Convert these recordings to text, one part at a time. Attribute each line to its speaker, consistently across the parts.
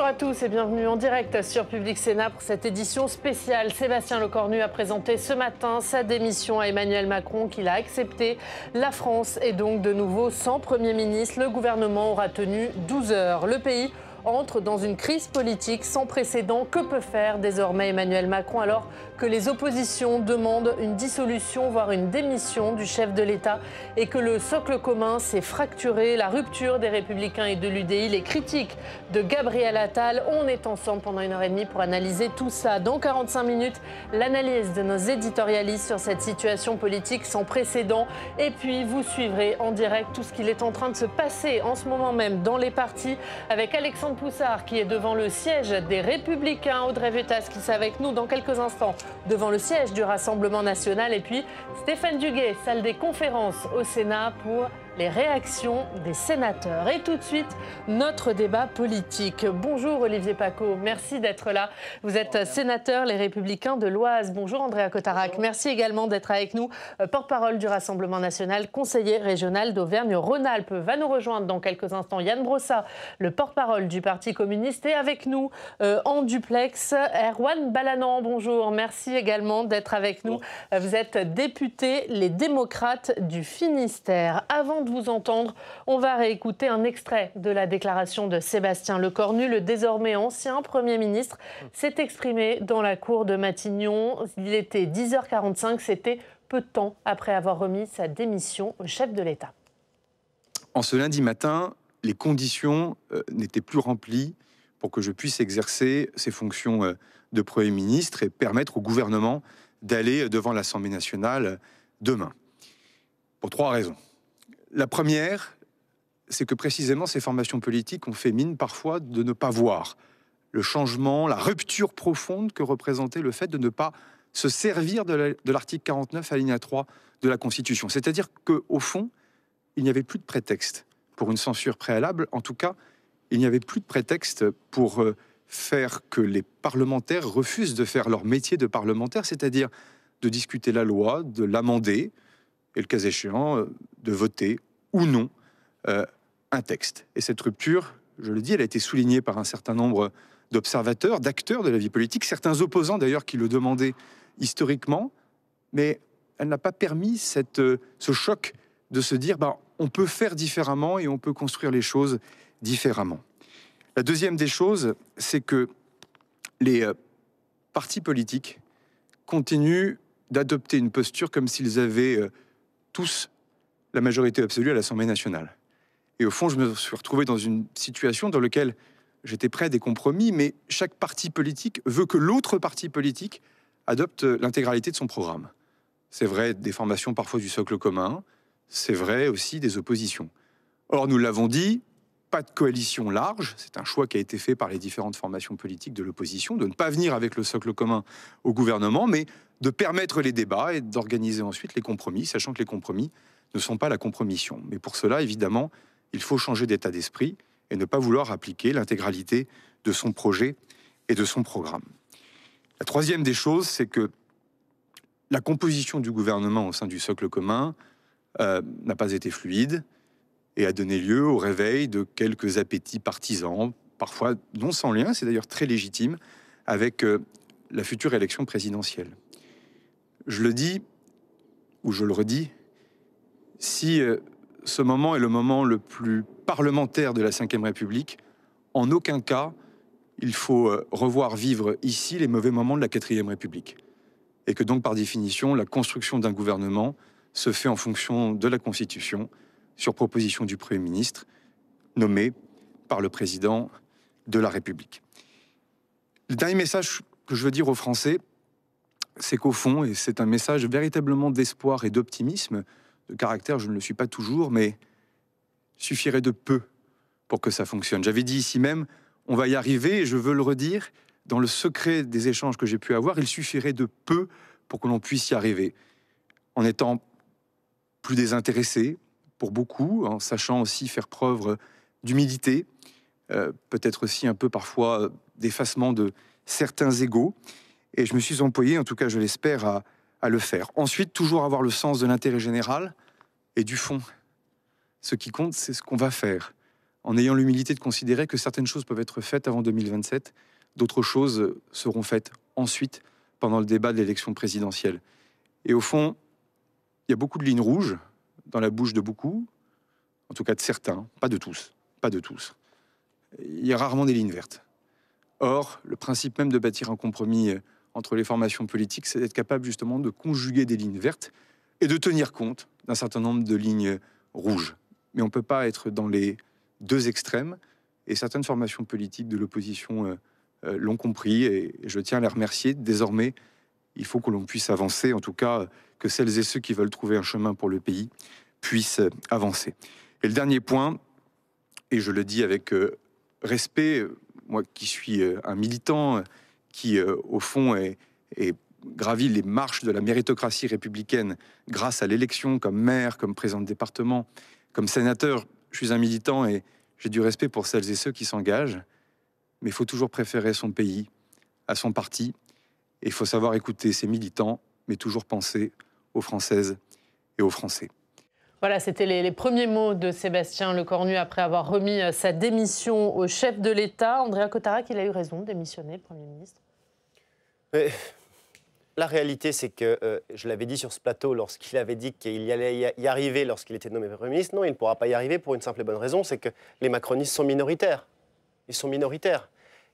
Speaker 1: Bonjour à tous et bienvenue en direct sur Public Sénat pour cette édition spéciale. Sébastien Lecornu a présenté ce matin sa démission à Emmanuel Macron qu'il a accepté. La France est donc de nouveau sans Premier ministre. Le gouvernement aura tenu 12 heures. Le pays entre dans une crise politique sans précédent. Que peut faire désormais Emmanuel Macron alors que les oppositions demandent une dissolution, voire une démission du chef de l'État et que le socle commun s'est fracturé, la rupture des Républicains et de l'UDI, les critiques de Gabriel Attal. On est ensemble pendant 1h30 pour analyser tout ça. Dans 45 minutes, l'analyse de nos éditorialistes sur cette situation politique sans précédent. Et puis, vous suivrez en direct tout ce qu'il est en train de se passer en ce moment même dans les partis avec Alexandre Poussard qui est devant le siège des Républicains, Audrey Vetas qui est avec nous dans quelques instants devant le siège du Rassemblement national et puis Stéphane Duguet, salle des conférences au Sénat pour les réactions des sénateurs. Et tout de suite, notre débat politique. Bonjour Olivier Paccaud, merci d'être là. Vous êtes sénateur Les Républicains de l'Oise. Bonjour Andréa Cotarac, merci également d'être avec nous. Porte-parole du Rassemblement national, conseiller régional d'Auvergne-Rhône-Alpes. Va nous rejoindre dans quelques instants Yann Brossat, le porte-parole du Parti communiste. Et avec nous, en duplex, Erwan Balanant. Bonjour, merci également d'être avec nous. Vous êtes député Les Démocrates du Finistère. Avant de vous entendre, on va réécouter un extrait de la déclaration de Sébastien Lecornu. Le désormais ancien Premier ministre s'est exprimé dans la cour de Matignon. Il était 10h45, c'était peu de temps après avoir remis sa démission au chef de l'État.
Speaker 2: En ce lundi matin, les conditions n'étaient plus remplies pour que je puisse exercer ces fonctions de Premier ministre et permettre au gouvernement d'aller devant l'Assemblée nationale demain. Pour 3 raisons. La première, c'est que précisément ces formations politiques ont fait mine parfois de ne pas voir le changement, la rupture profonde que représentait le fait de ne pas se servir de l'article 49 alinéa 3 de la Constitution. C'est-à-dire qu'au fond, il n'y avait plus de prétexte pour une censure préalable. En tout cas, il n'y avait plus de prétexte pour faire que les parlementaires refusent de faire leur métier de parlementaire, c'est-à-dire de discuter la loi, de l'amender, et le cas échéant, de voter ou non un texte. Et cette rupture, je le dis, elle a été soulignée par un certain nombre d'observateurs, d'acteurs de la vie politique, certains opposants d'ailleurs qui le demandaient historiquement, mais elle n'a pas permis ce choc de se dire on peut faire différemment et on peut construire les choses différemment. La deuxième des choses, c'est que les partis politiques continuent d'adopter une posture comme s'ils avaient tous la majorité absolue à l'Assemblée nationale. Et au fond, je me suis retrouvé dans une situation dans laquelle j'étais prêt à des compromis, mais chaque parti politique veut que l'autre parti politique adopte l'intégralité de son programme. C'est vrai des formations parfois du socle commun, c'est vrai aussi des oppositions. Or, nous l'avons dit, pas de coalition large, c'est un choix qui a été fait par les différentes formations politiques de l'opposition, de ne pas venir avec le socle commun au gouvernement, mais de permettre les débats et d'organiser ensuite les compromis, sachant que les compromis ne sont pas la compromission. Mais pour cela, évidemment, il faut changer d'état d'esprit et ne pas vouloir appliquer l'intégralité de son projet et de son programme. La troisième des choses, c'est que la composition du gouvernement au sein du socle commun n'a pas été fluide et a donné lieu au réveil de quelques appétits partisans, parfois non sans lien, c'est d'ailleurs très légitime, avec la future élection présidentielle. Je le dis, ou je le redis, si ce moment est le moment le plus parlementaire de la Ve République, en aucun cas, il faut revoir vivre ici les mauvais moments de la Quatrième République. Et que donc, par définition, la construction d'un gouvernement se fait en fonction de la Constitution, sur proposition du Premier ministre, nommé par le Président de la République. Le dernier message que je veux dire aux Français, c'est qu'au fond, et c'est un message véritablement d'espoir et d'optimisme, de caractère, je ne le suis pas toujours, mais suffirait de peu pour que ça fonctionne. J'avais dit ici même, on va y arriver, et je veux le redire, dans le secret des échanges que j'ai pu avoir, il suffirait de peu pour que l'on puisse y arriver, en étant plus désintéressé pour beaucoup, en sachant aussi faire preuve d'humilité, peut-être aussi un peu parfois d'effacement de certains égos, et je me suis employé, en tout cas je l'espère, à le faire. Ensuite, toujours avoir le sens de l'intérêt général et du fond. Ce qui compte, c'est ce qu'on va faire. en ayant l'humilité de considérer que certaines choses peuvent être faites avant 2027, d'autres choses seront faites ensuite, pendant le débat de l'élection présidentielle. Et au fond, il y a beaucoup de lignes rouges dans la bouche de beaucoup, en tout cas de certains, pas de tous, pas de tous. Il y a rarement des lignes vertes. Or, le principe même de bâtir un compromis entre les formations politiques, c'est d'être capable justement de conjuguer des lignes vertes et de tenir compte d'un certain nombre de lignes rouges. Mais on ne peut pas être dans les deux extrêmes, et certaines formations politiques de l'opposition l'ont compris, et je tiens à les remercier. Désormais, il faut que l'on puisse avancer, en tout cas que celles et ceux qui veulent trouver un chemin pour le pays puissent avancer. Et le dernier point, et je le dis avec respect, moi qui suis un militant qui, au fond, est gravi les marches de la méritocratie républicaine grâce à l'élection comme maire, comme président de département, comme sénateur, je suis un militant et j'ai du respect pour celles et ceux qui s'engagent, mais il faut toujours préférer son pays à son parti, et il faut savoir écouter ses militants, mais toujours penser aux Françaises et aux Français.
Speaker 1: Voilà, c'était les premiers mots de Sébastien Lecornu après avoir remis sa démission au chef de l'État. Andréa Cotarac, il a eu raison de démissionner, le Premier ministre.
Speaker 3: La réalité, c'est que, je l'avais dit sur ce plateau, lorsqu'il avait dit qu'il allait y arriver lorsqu'il était nommé Premier ministre, non, il ne pourra pas y arriver pour une simple et bonne raison, c'est que les macronistes sont minoritaires. Ils sont minoritaires.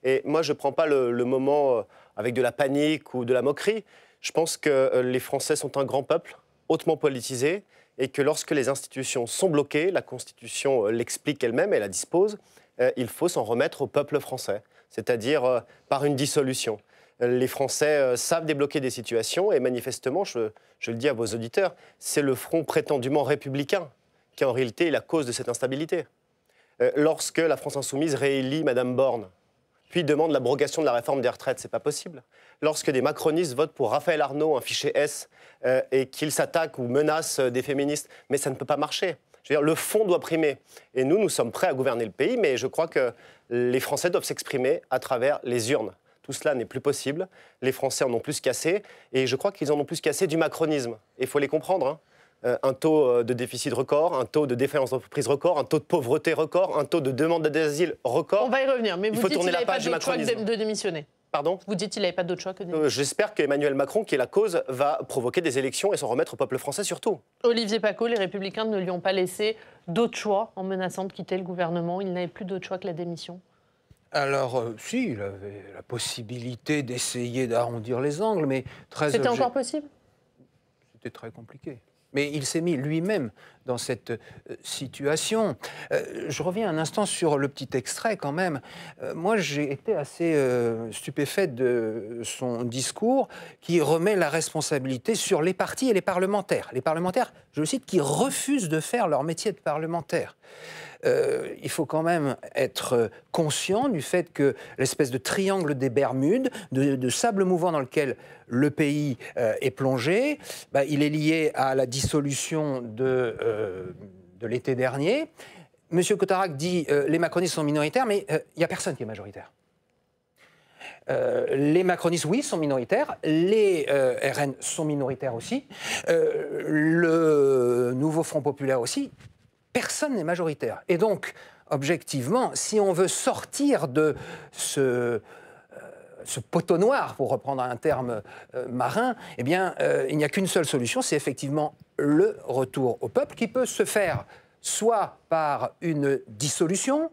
Speaker 3: Et moi, je ne prends pas le moment avec de la panique ou de la moquerie. Je pense que les Français sont un grand peuple, hautement politisé, et que lorsque les institutions sont bloquées, la Constitution l'explique elle-même, elle la dispose, il faut s'en remettre au peuple français, c'est-à-dire par une dissolution. Les Français savent débloquer des situations, et manifestement, je le dis à vos auditeurs, c'est le front prétendument républicain qui en réalité est la cause de cette instabilité. Lorsque la France Insoumise réélit Mme Borne, puis demande l'abrogation de la réforme des retraites, c'est pas possible. Lorsque des macronistes votent pour Raphaël Arnaud, un fichier S, et qu'ils s'attaquent ou menacent des féministes, mais ça ne peut pas marcher. Je veux dire, le fond doit primer. Et nous sommes prêts à gouverner le pays, mais je crois que les Français doivent s'exprimer à travers les urnes. Tout cela n'est plus possible. Les Français en ont plus qu'assez, et je crois qu'ils en ont plus qu'assez du macronisme. Et il faut les comprendre, hein. Un taux de déficit record, un taux de défaillance d'entreprise record, un taux de pauvreté record, un taux de demande d'asile record.
Speaker 1: On va y revenir, mais vous dites qu'il n'avait pas d'autre choix que de démissionner.
Speaker 3: Pardon ?
Speaker 1: Vous dites qu'il n'avait pas d'autre choix que de démissionner.
Speaker 3: J'espère qu'Emmanuel Macron, qui est la cause, va provoquer des élections et s'en remettre au peuple français surtout.
Speaker 1: Olivier Paccaud, les Républicains ne lui ont pas laissé d'autre choix en menaçant de quitter le gouvernement. Il n'avait plus d'autre choix que la démission.
Speaker 4: Alors, si, il avait la possibilité d'essayer d'arrondir les angles, mais très...
Speaker 1: C'était encore possible ?
Speaker 4: C'était très compliqué. Mais il s'est mis lui-même dans cette situation. Je reviens un instant sur le petit extrait quand même. Moi, j'ai été assez stupéfait de son discours qui remet la responsabilité sur les partis et les parlementaires. Les parlementaires, je le cite, qui refusent de faire leur métier de parlementaire. Il faut quand même être conscient du fait que l'espèce de triangle des Bermudes, de sable mouvant dans lequel le pays est plongé, il est lié à la dissolution de l'été dernier. Monsieur Cotarac dit les macronistes sont minoritaires, mais il n'y a personne qui est majoritaire. Les macronistes, oui, sont minoritaires. Les RN sont minoritaires aussi. Le nouveau Front populaire aussi. Personne n'est majoritaire. Et donc, objectivement, si on veut sortir de ce poteau noir, pour reprendre un terme marin, eh bien, il n'y a qu'une seule solution, c'est effectivement le retour au peuple, qui peut se faire soit par une dissolution,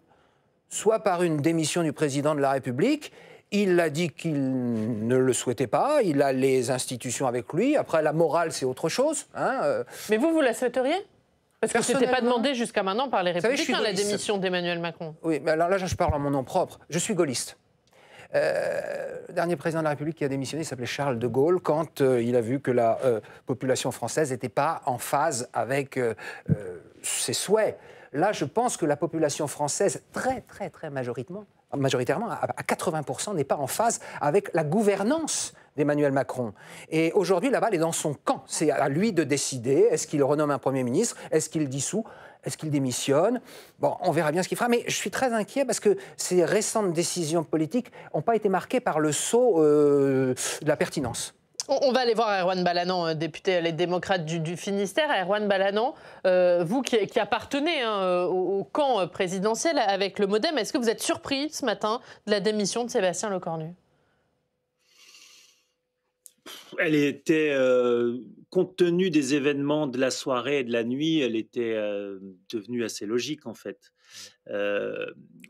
Speaker 4: soit par une démission du président de la République. Il a dit qu'il ne le souhaitait pas, il a les institutions avec lui. Après, la morale, c'est autre chose. Hein.
Speaker 1: Mais vous la souhaiteriez ? Parce que ce n'était pas demandé jusqu'à maintenant par les Républicains, la démission d'Emmanuel Macron.
Speaker 4: Oui, mais alors là, je parle en mon nom propre. Je suis gaulliste. Le dernier président de la République qui a démissionné s'appelait Charles de Gaulle quand il a vu que la population française n'était pas en phase avec ses souhaits. Là, je pense que la population française, très majoritairement, à 80%, n'est pas en phase avec la gouvernance d'Emmanuel Macron. Et aujourd'hui, la balle est dans son camp. C'est à lui de décider. Est-ce qu'il renomme un Premier ministre ? Est-ce qu'il dissout ? Est-ce qu'il démissionne ? Bon, on verra bien ce qu'il fera. Mais je suis très inquiet parce que ces récentes décisions politiques n'ont pas été marquées par le sceau de la pertinence.
Speaker 1: On va aller voir Erwan Balanant, député Les Démocrates du Finistère. Erwan Balanant, vous qui appartenez au camp présidentiel avec le MoDem, est-ce que vous êtes surpris ce matin de la démission de Sébastien Lecornu ?
Speaker 5: Elle était, compte tenu des événements de la soirée et de la nuit, elle était devenue assez logique en fait.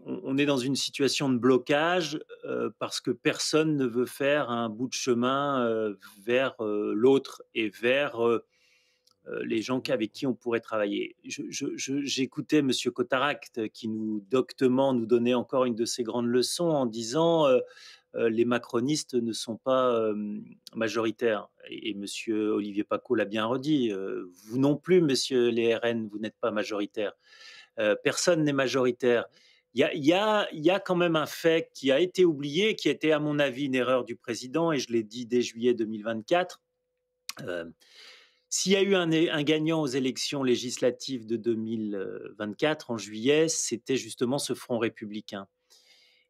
Speaker 5: On est dans une situation de blocage parce que personne ne veut faire un bout de chemin vers l'autre et vers les gens avec qui on pourrait travailler. J'écoutais M. Cotaract qui doctement nous donnait encore une de ses grandes leçons en disant les macronistes ne sont pas majoritaires. Et M. Olivier Paccaud l'a bien redit. Vous non plus, monsieur les RN, vous n'êtes pas majoritaires. Personne n'est majoritaire. Il y a quand même un fait qui a été oublié, qui était à mon avis une erreur du président, et je l'ai dit dès juillet 2024. S'il y a eu un gagnant aux élections législatives de 2024, en juillet, c'était justement ce Front républicain.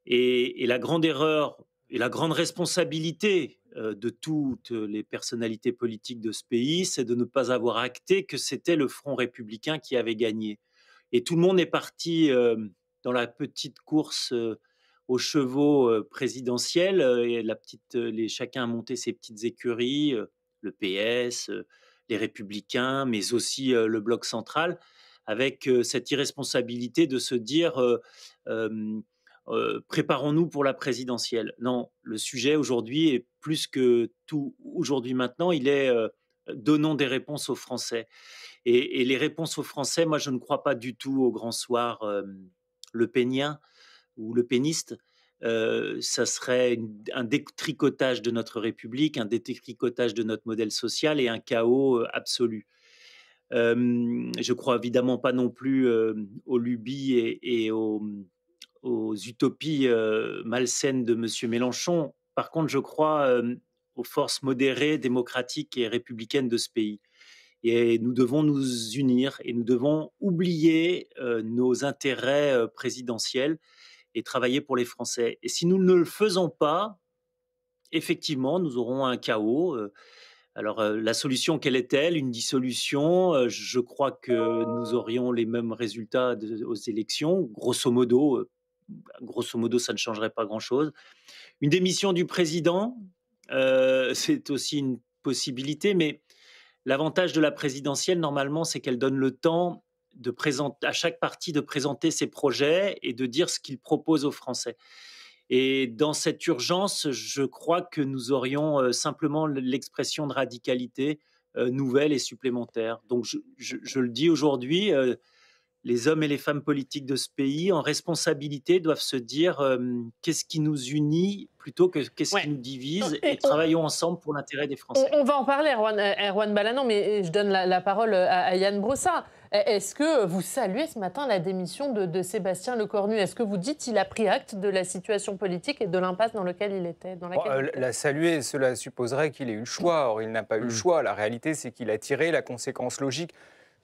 Speaker 5: Et la grande erreur et la grande responsabilité de toutes les personnalités politiques de ce pays, c'est de ne pas avoir acté que c'était le Front républicain qui avait gagné. Et tout le monde est parti dans la petite course aux chevaux présidentiels, et chacun a monté ses petites écuries, le PS, les Républicains, mais aussi le Bloc central, avec cette irresponsabilité de se dire préparons-nous pour la présidentielle. Non, le sujet aujourd'hui est plus que tout. Aujourd'hui maintenant, il est donnons des réponses aux Français. Et les réponses aux Français, moi je ne crois pas du tout au grand soir le pénien ou le péniste. Ça serait un détricotage de notre République, un détricotage de notre modèle social et un chaos absolu. Je crois évidemment pas non plus aux lubies et aux utopies malsaines de M. Mélenchon. Par contre, je crois aux forces modérées, démocratiques et républicaines de ce pays. Et nous devons nous unir et nous devons oublier nos intérêts présidentiels et travailler pour les Français. Et si nous ne le faisons pas, effectivement, nous aurons un chaos. Alors, la solution, quelle est-elle? Une dissolution. Je crois que nous aurions les mêmes résultats aux élections. Grosso modo, ça ne changerait pas grand-chose. Une démission du président, c'est aussi une possibilité, mais l'avantage de la présidentielle, normalement, c'est qu'elle donne le temps à chaque parti de présenter ses projets et de dire ce qu'il propose aux Français. Et dans cette urgence, je crois que nous aurions simplement l'expression de radicalité nouvelle et supplémentaire. Donc, je le dis aujourd'hui, les hommes et les femmes politiques de ce pays, en responsabilité, doivent se dire qu'est-ce qui nous unit plutôt que qu'est-ce qui nous divise, et travaillons ensemble pour l'intérêt des Français.
Speaker 1: On va en parler, Erwan Balanant, mais je donne la parole à Yann Brossat. Est-ce que vous saluez ce matin la démission de Sébastien Lecornu? Est-ce que vous dites qu'il a pris acte de la situation politique et de l'impasse dans laquelle il était
Speaker 4: La saluer, cela supposerait qu'il ait eu le choix. Or, il n'a pas eu le choix. La réalité, c'est qu'il a tiré la conséquence logique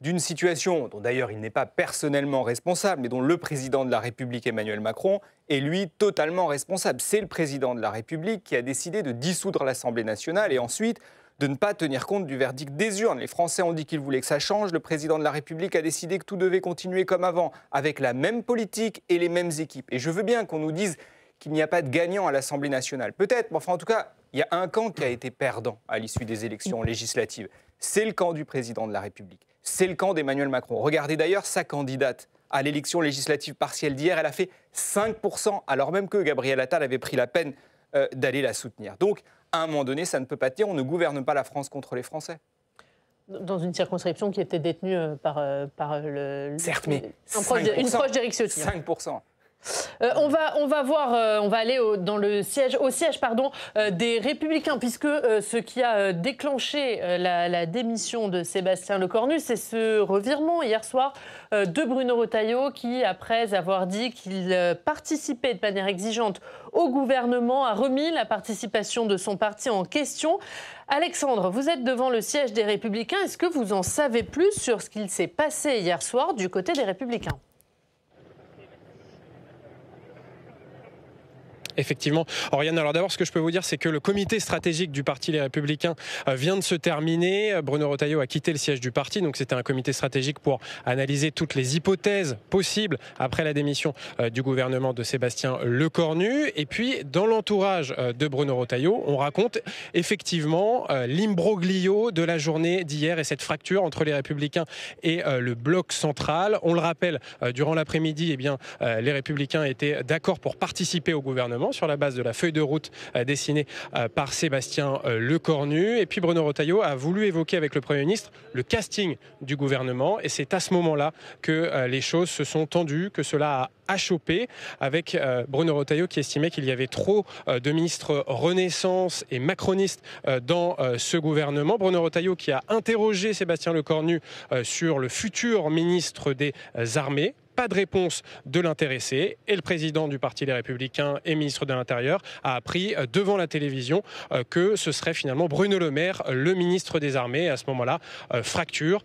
Speaker 4: d'une situation dont d'ailleurs il n'est pas personnellement responsable, mais dont le président de la République, Emmanuel Macron, est lui totalement responsable. C'est le président de la République qui a décidé de dissoudre l'Assemblée nationale et ensuite de ne pas tenir compte du verdict des urnes. Les Français ont dit qu'ils voulaient que ça change. Le président de la République a décidé que tout devait continuer comme avant, avec la même politique et les mêmes équipes. Et je veux bien qu'on nous dise qu'il n'y a pas de gagnant à l'Assemblée nationale. Peut-être, mais enfin en tout cas, il y a un camp qui a été perdant à l'issue des élections législatives. C'est le camp du président de la République. C'est le camp d'Emmanuel Macron. Regardez d'ailleurs sa candidate à l'élection législative partielle d'hier. Elle a fait 5%, alors même que Gabriel Attal avait pris la peine d'aller la soutenir. Donc, à un moment donné, ça ne peut pas tenir. On ne gouverne pas la France contre les Français.
Speaker 1: Dans une circonscription qui était détenue par le...
Speaker 4: Certes, mais
Speaker 1: une proche d'Éric Ciotti.
Speaker 4: 5%.
Speaker 1: On va aller au siège des Républicains, puisque ce qui a déclenché la démission de Sébastien Lecornu, c'est ce revirement hier soir de Bruno Retailleau, qui, après avoir dit qu'il participait de manière exigeante au gouvernement, a remis la participation de son parti en question. Alexandre, vous êtes devant le siège des Républicains. Est-ce que vous en savez plus sur ce qu'il s'est passé hier soir du côté des Républicains ?
Speaker 6: Effectivement. Oriane, alors d'abord, ce que je peux vous dire, c'est que le comité stratégique du Parti Les Républicains vient de se terminer. Bruno Retailleau a quitté le siège du parti, donc c'était un comité stratégique pour analyser toutes les hypothèses possibles après la démission du gouvernement de Sébastien Lecornu. Et puis, dans l'entourage de Bruno Retailleau, on raconte effectivement l'imbroglio de la journée d'hier et cette fracture entre les Républicains et le bloc central. On le rappelle, durant l'après-midi, eh bien, les Républicains étaient d'accord pour participer au gouvernement sur la base de la feuille de route dessinée par Sébastien Lecornu. Et puis Bruno Retailleau a voulu évoquer avec le Premier ministre le casting du gouvernement. Et c'est à ce moment-là que les choses se sont tendues, que cela a achoppé, avec Bruno Retailleau qui estimait qu'il y avait trop de ministres Renaissance et macronistes dans ce gouvernement. Bruno Retailleau qui a interrogé Sébastien Lecornu sur le futur ministre des Armées. Pas de réponse de l'intéressé et le président du Parti Les Républicains et ministre de l'Intérieur a appris devant la télévision que ce serait finalement Bruno Le Maire, le ministre des Armées. Et à ce moment-là, fracture,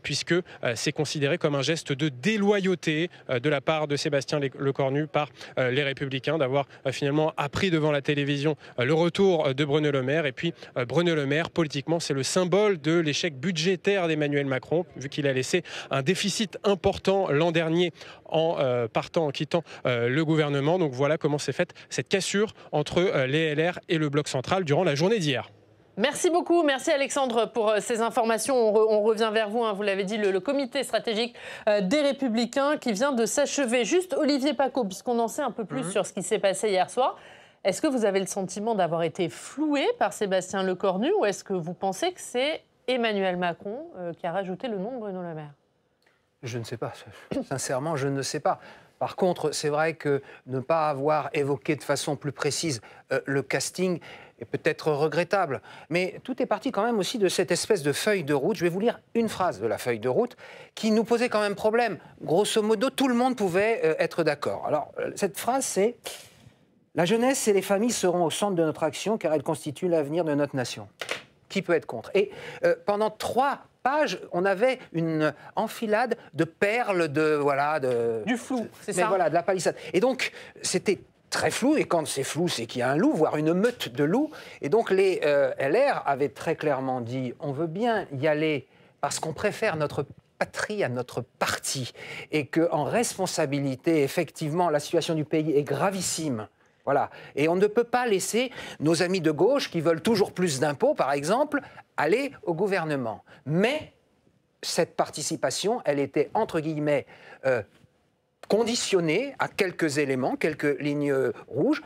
Speaker 6: puisque c'est considéré comme un geste de déloyauté de la part de Sébastien Lecornu par les Républicains d'avoir finalement appris devant la télévision le retour de Bruno Le Maire. Et puis Bruno Le Maire, politiquement, c'est le symbole de l'échec budgétaire d'Emmanuel Macron, vu qu'il a laissé un déficit important l'an dernier en quittant le gouvernement. Donc voilà comment s'est faite cette cassure entre les LR et le bloc central durant la journée d'hier.
Speaker 1: Merci beaucoup, merci Alexandre pour ces informations. On revient vers vous, hein. Vous l'avez dit, le comité stratégique des Républicains qui vient de s'achever. Juste Olivier Paccaud, puisqu'on en sait un peu plus sur ce qui s'est passé hier soir, est-ce que vous avez le sentiment d'avoir été floué par Sébastien Lecornu ou est-ce que vous pensez que c'est Emmanuel Macron qui a rajouté le nom de Bruno Le Maire ?
Speaker 4: Je ne sais pas. Sincèrement, je ne sais pas. Par contre, c'est vrai que ne pas avoir évoqué de façon plus précise le casting est peut-être regrettable. Mais tout est parti quand même aussi de cette espèce de feuille de route. Je vais vous lire une phrase de la feuille de route qui nous posait quand même problème. Grosso modo, tout le monde pouvait être d'accord. Alors, cette phrase, c'est « La jeunesse et les familles seront au centre de notre action car elles constituent l'avenir de notre nation. » Qui peut être contre ? Et pendant 3 pages, on avait une enfilade de perles,
Speaker 1: du flou, c'est ça.
Speaker 4: Mais voilà, de la palissade. Et donc, c'était très flou, et quand c'est flou, c'est qu'il y a un loup, voire une meute de loups. Et donc, les LR avaient très clairement dit, on veut bien y aller parce qu'on préfère notre patrie à notre parti, et qu'en responsabilité, effectivement, la situation du pays est gravissime. Voilà. Et on ne peut pas laisser nos amis de gauche, qui veulent toujours plus d'impôts, par exemple, aller au gouvernement. Mais cette participation, elle était, entre guillemets, conditionnée à quelques éléments, quelques lignes rouges.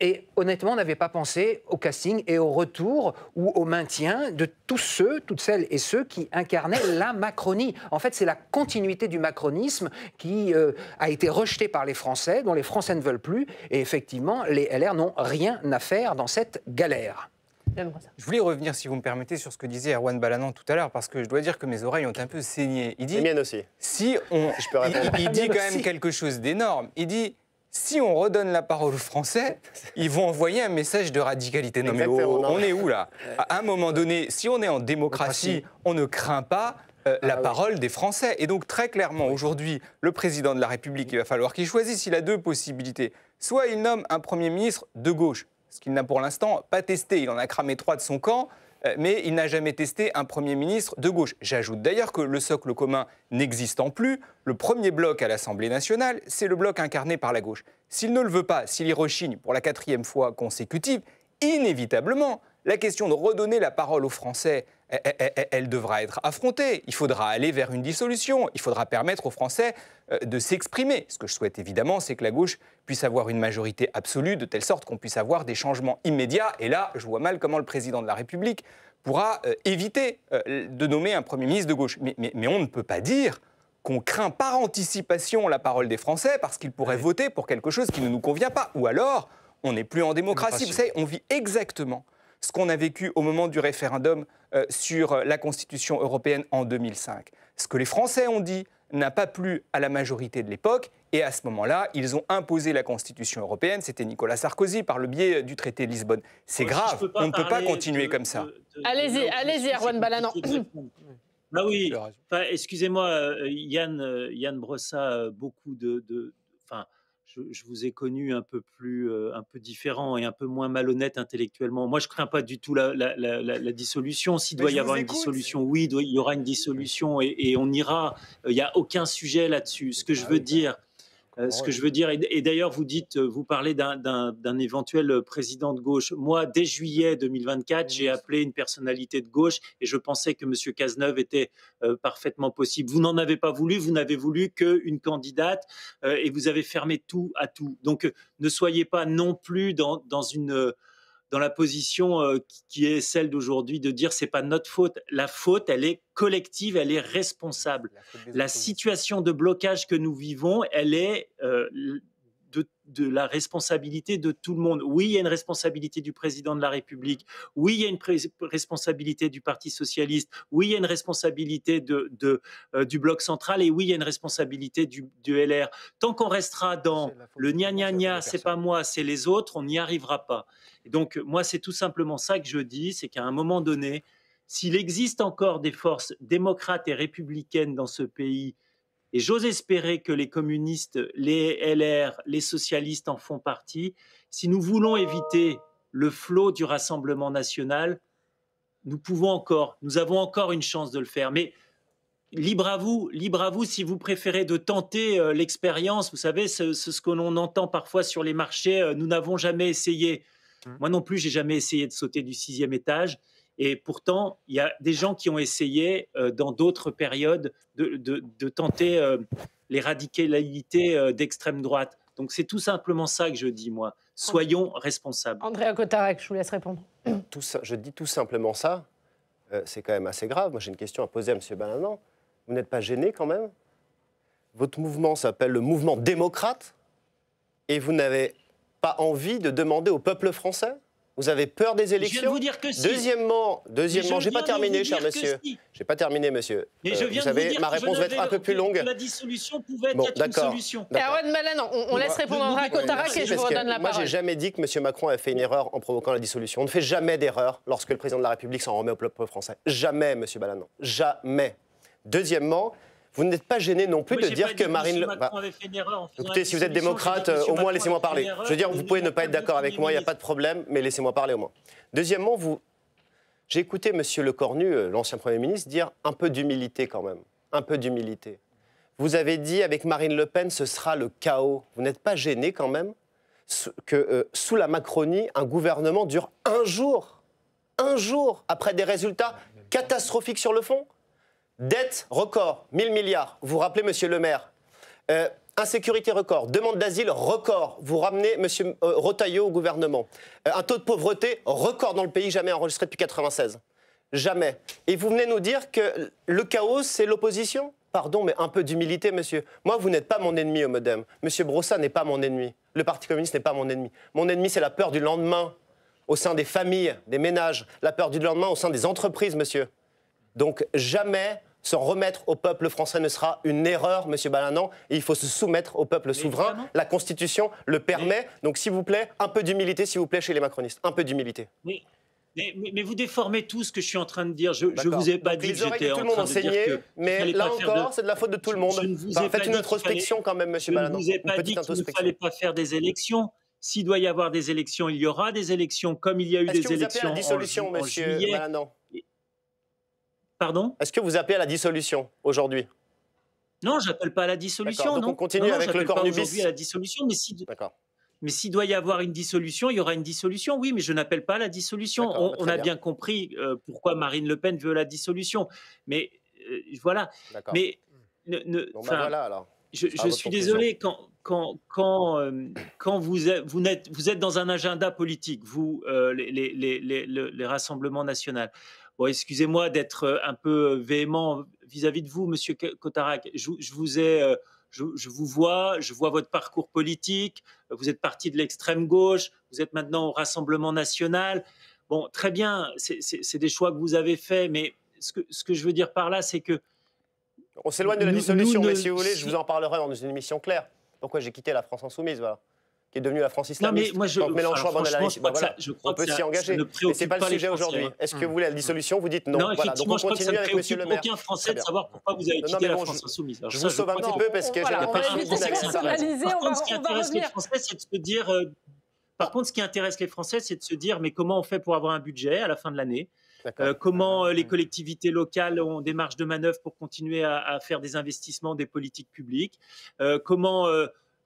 Speaker 4: Et honnêtement, on n'avait pas pensé au casting et au retour ou au maintien de tous ceux, toutes celles et ceux qui incarnaient la Macronie. En fait, c'est la continuité du macronisme qui a été rejeté par les Français, dont les Français ne veulent plus. Et effectivement, les LR n'ont rien à faire dans cette galère.
Speaker 7: Je voulais revenir, si vous me permettez, sur ce que disait Erwan Balanant tout à l'heure, parce que je dois dire que mes oreilles ont un peu saigné. Il dit,
Speaker 3: les miennes aussi.
Speaker 7: Il dit quand même quelque chose d'énorme. Il dit... Si on redonne la parole aux Français, ils vont envoyer un message de radicalité. Non mais on est où là ? À un moment donné, si on est en démocratie, on ne craint pas la parole des Français. Et donc très clairement, aujourd'hui, le président de la République, il va falloir qu'il choisisse. Il a 2 possibilités. Soit il nomme un Premier ministre de gauche, ce qu'il n'a pour l'instant pas testé. Il en a cramé 3 de son camp. Mais il n'a jamais testé un Premier ministre de gauche. J'ajoute d'ailleurs que le socle commun n'existant plus, le premier bloc à l'Assemblée nationale, c'est le bloc incarné par la gauche. S'il ne le veut pas, s'il y rechigne pour la 4e fois consécutive, inévitablement, la question de redonner la parole aux Français, elle devra être affrontée. Il faudra aller vers une dissolution. Il faudra permettre aux Français de s'exprimer. Ce que je souhaite évidemment, c'est que la gauche puisse avoir une majorité absolue, de telle sorte qu'on puisse avoir des changements immédiats. Et là, je vois mal comment le président de la République pourra éviter de nommer un Premier ministre de gauche. Mais on ne peut pas dire qu'on craint par anticipation la parole des Français parce qu'ils pourraient voter pour quelque chose qui ne nous convient pas. Ou alors, on n'est plus en démocratie. Vous savez, on vit exactement ce qu'on a vécu au moment du référendum sur la Constitution européenne en 2005. Ce que les Français ont dit n'a pas plu à la majorité de l'époque, et à ce moment-là, ils ont imposé la Constitution européenne. C'était Nicolas Sarkozy par le biais du traité de Lisbonne. C'est grave, on ne peut pas continuer comme ça.
Speaker 1: Allez-y, Erwan Balanant.
Speaker 5: Ah oui, excusez-moi, Yann brossa beaucoup de je vous ai connu un peu différent et un peu moins malhonnête intellectuellement. Moi, je crains pas du tout la dissolution. S'il doit y avoir une dissolution, oui, il y aura une dissolution et on ira. Il n'y a aucun sujet là-dessus. Ce que je veux dire, et d'ailleurs, vous parlez d'un éventuel président de gauche. Moi, dès juillet 2024, j'ai appelé une personnalité de gauche et je pensais que M. Cazeneuve était parfaitement possible. Vous n'en avez pas voulu, vous n'avez voulu qu'une candidate et vous avez fermé tout à tout. Donc, ne soyez pas non plus dans la position qui est celle d'aujourd'hui de dire c'est pas notre faute. La faute, elle est collective, elle est responsable. La situation de blocage que nous vivons, elle est de la responsabilité de tout le monde. Oui, il y a une responsabilité du président de la République. Oui, il y a une responsabilité du Parti socialiste. Oui, il y a une responsabilité du Bloc central. Et oui, il y a une responsabilité du LR. Tant qu'on restera dans le gna-gna-gna, c'est pas moi, c'est les autres, on n'y arrivera pas. Et donc, moi, c'est tout simplement ça que je dis, c'est qu'à un moment donné, s'il existe encore des forces démocrates et républicaines dans ce pays, et j'ose espérer que les communistes, les LR, les socialistes en font partie, si nous voulons éviter le flot du Rassemblement national, nous avons encore une chance de le faire. Mais libre à vous si vous préférez de tenter l'expérience. Vous savez, ce que l'on entend parfois sur les marchés, nous n'avons jamais essayé. Moi non plus, j'ai jamais essayé de sauter du 6e étage. Et pourtant, il y a des gens qui ont essayé, dans d'autres périodes, de tenter les radicalités d'extrême droite. Donc c'est tout simplement ça que je dis, moi. Soyons responsables.
Speaker 1: Andrea Cotarac, je vous laisse répondre.
Speaker 3: Je dis tout simplement ça. C'est quand même assez grave. Moi, j'ai une question à poser à M. Balanant. Vous n'êtes pas gêné quand même? Votre mouvement s'appelle le mouvement démocrate et vous n'avez pas envie de demander au peuple français? Vous avez peur des élections?
Speaker 5: Je viens de vous dire que si.
Speaker 3: Deuxièmement, j'ai pas terminé, cher monsieur.
Speaker 5: Si.
Speaker 3: J'ai pas terminé, monsieur.
Speaker 5: Mais je viens
Speaker 3: vous savez,
Speaker 5: de vous dire
Speaker 3: ma réponse va être un peu plus longue.
Speaker 5: Que la dissolution pouvait être une solution.
Speaker 1: Erwan Balanant, on laisse répondre Andrea Cotarac et je vous redonne la parole.
Speaker 3: Moi, j'ai jamais dit que M. Macron a fait une erreur en provoquant la dissolution. On ne fait jamais d'erreur lorsque le président de la République s'en remet au peuple français. Jamais, M. Balanant. Jamais. Deuxièmement, vous n'êtes pas gêné non plus de dire que Marine Le Pen... Écoutez, si vous êtes démocrate, au moins laissez-moi parler. Je veux dire, vous pouvez ne pas être d'accord avec moi, il n'y a pas de problème, mais laissez-moi parler au moins. Deuxièmement, j'ai écouté M. Lecornu, l'ancien Premier ministre, dire un peu d'humilité quand même. Un peu d'humilité. Vous avez dit, avec Marine Le Pen, ce sera le chaos. Vous n'êtes pas gêné quand même que sous la Macronie, un gouvernement dure un jour, après des résultats catastrophiques sur le fond? Dette record, 1000 milliards. Vous vous rappelez, monsieur le maire. Insécurité record, demande d'asile record. Vous ramenez monsieur Retailleau au gouvernement. Un taux de pauvreté record dans le pays, jamais enregistré depuis 1996. Jamais. Et vous venez nous dire que le chaos, c'est l'opposition? Pardon, mais un peu d'humilité, monsieur. Moi, vous n'êtes pas mon ennemi au Modem. Monsieur Brossat n'est pas mon ennemi. Le Parti communiste n'est pas mon ennemi. Mon ennemi, c'est la peur du lendemain au sein des familles, des ménages. La peur du lendemain au sein des entreprises, monsieur. Donc, jamais... s'en remettre au peuple français ne sera une erreur, M. Balanant. Et il faut se soumettre au peuple souverain. La Constitution le permet. Donc, s'il vous plaît, un peu d'humilité, s'il vous plaît, chez les macronistes. Un peu d'humilité.
Speaker 5: Mais vous déformez tout ce que je suis en train de dire. Je ne vous ai pas dit que j'étais en train de dire que...
Speaker 3: Mais là encore, c'est de la faute de tout le monde. Faites une introspection quand même, M. Balanant.
Speaker 5: Je ne vous ai pas dit qu'il ne fallait pas faire des élections. S'il doit y avoir des élections, il y aura des élections, comme il y a eu des élections en juillet. Est-ce que vous appelez à la dissolution, M.
Speaker 3: Balanant?
Speaker 5: Pardon?
Speaker 3: Est-ce que vous appelez à la dissolution aujourd'hui?
Speaker 5: Non, je n'appelle pas à la dissolution.
Speaker 3: Donc
Speaker 5: non.
Speaker 3: on continue avec le cornubis.
Speaker 5: Aujourd'hui à la dissolution, mais s'il doit y avoir une dissolution, il y aura une dissolution. Oui, mais je n'appelle pas à la dissolution. On a bien compris pourquoi Marine Le Pen veut la dissolution. Mais voilà. Mais
Speaker 3: voilà alors.
Speaker 5: Je suis désolé quand vous êtes dans un agenda politique, vous les rassemblements nationaux. Bon, excusez-moi d'être un peu véhément vis-à-vis de vous, Monsieur Cotarac. Je vous vois, je vois votre parcours politique. Vous êtes parti de l'extrême gauche, vous êtes maintenant au Rassemblement national. Bon, très bien, c'est des choix que vous avez faits, mais ce que je veux dire par là, c'est que
Speaker 3: on s'éloigne de la dissolution, mais si vous voulez, je vous en parlerai dans une émission claire. Pourquoi j'ai quitté la France Insoumise, voilà. qui est devenue la France islamiste.
Speaker 5: Non, mais moi,
Speaker 3: Donc Mélenchon abandonne la liste. On peut s'y engager. Mais c'est pas le sujet aujourd'hui. Est-ce que vous voulez la dissolution? Vous dites non.
Speaker 5: Non,
Speaker 3: Voilà, donc
Speaker 5: effectivement,
Speaker 3: on
Speaker 5: je crois que ça
Speaker 3: continue
Speaker 5: ne
Speaker 3: avec Monsieur le
Speaker 5: préoccupe
Speaker 3: maire.
Speaker 5: aucun Français de savoir pourquoi vous avez quitté la France Insoumise.
Speaker 3: Je vous sauve un petit peu parce que
Speaker 1: Voilà, on va
Speaker 3: j'ai
Speaker 1: éviter de personnaliser,
Speaker 5: Par
Speaker 1: on
Speaker 5: contre, ce qui
Speaker 1: va
Speaker 5: intéresse les
Speaker 1: revenir.
Speaker 5: Français, c'est de se dire. Par contre, ce qui intéresse les Français, c'est de se dire mais comment on fait pour avoir un budget à la fin de l'année? Comment les collectivités locales ont des marges de manœuvre pour continuer à faire des investissements, des politiques publiques? Comment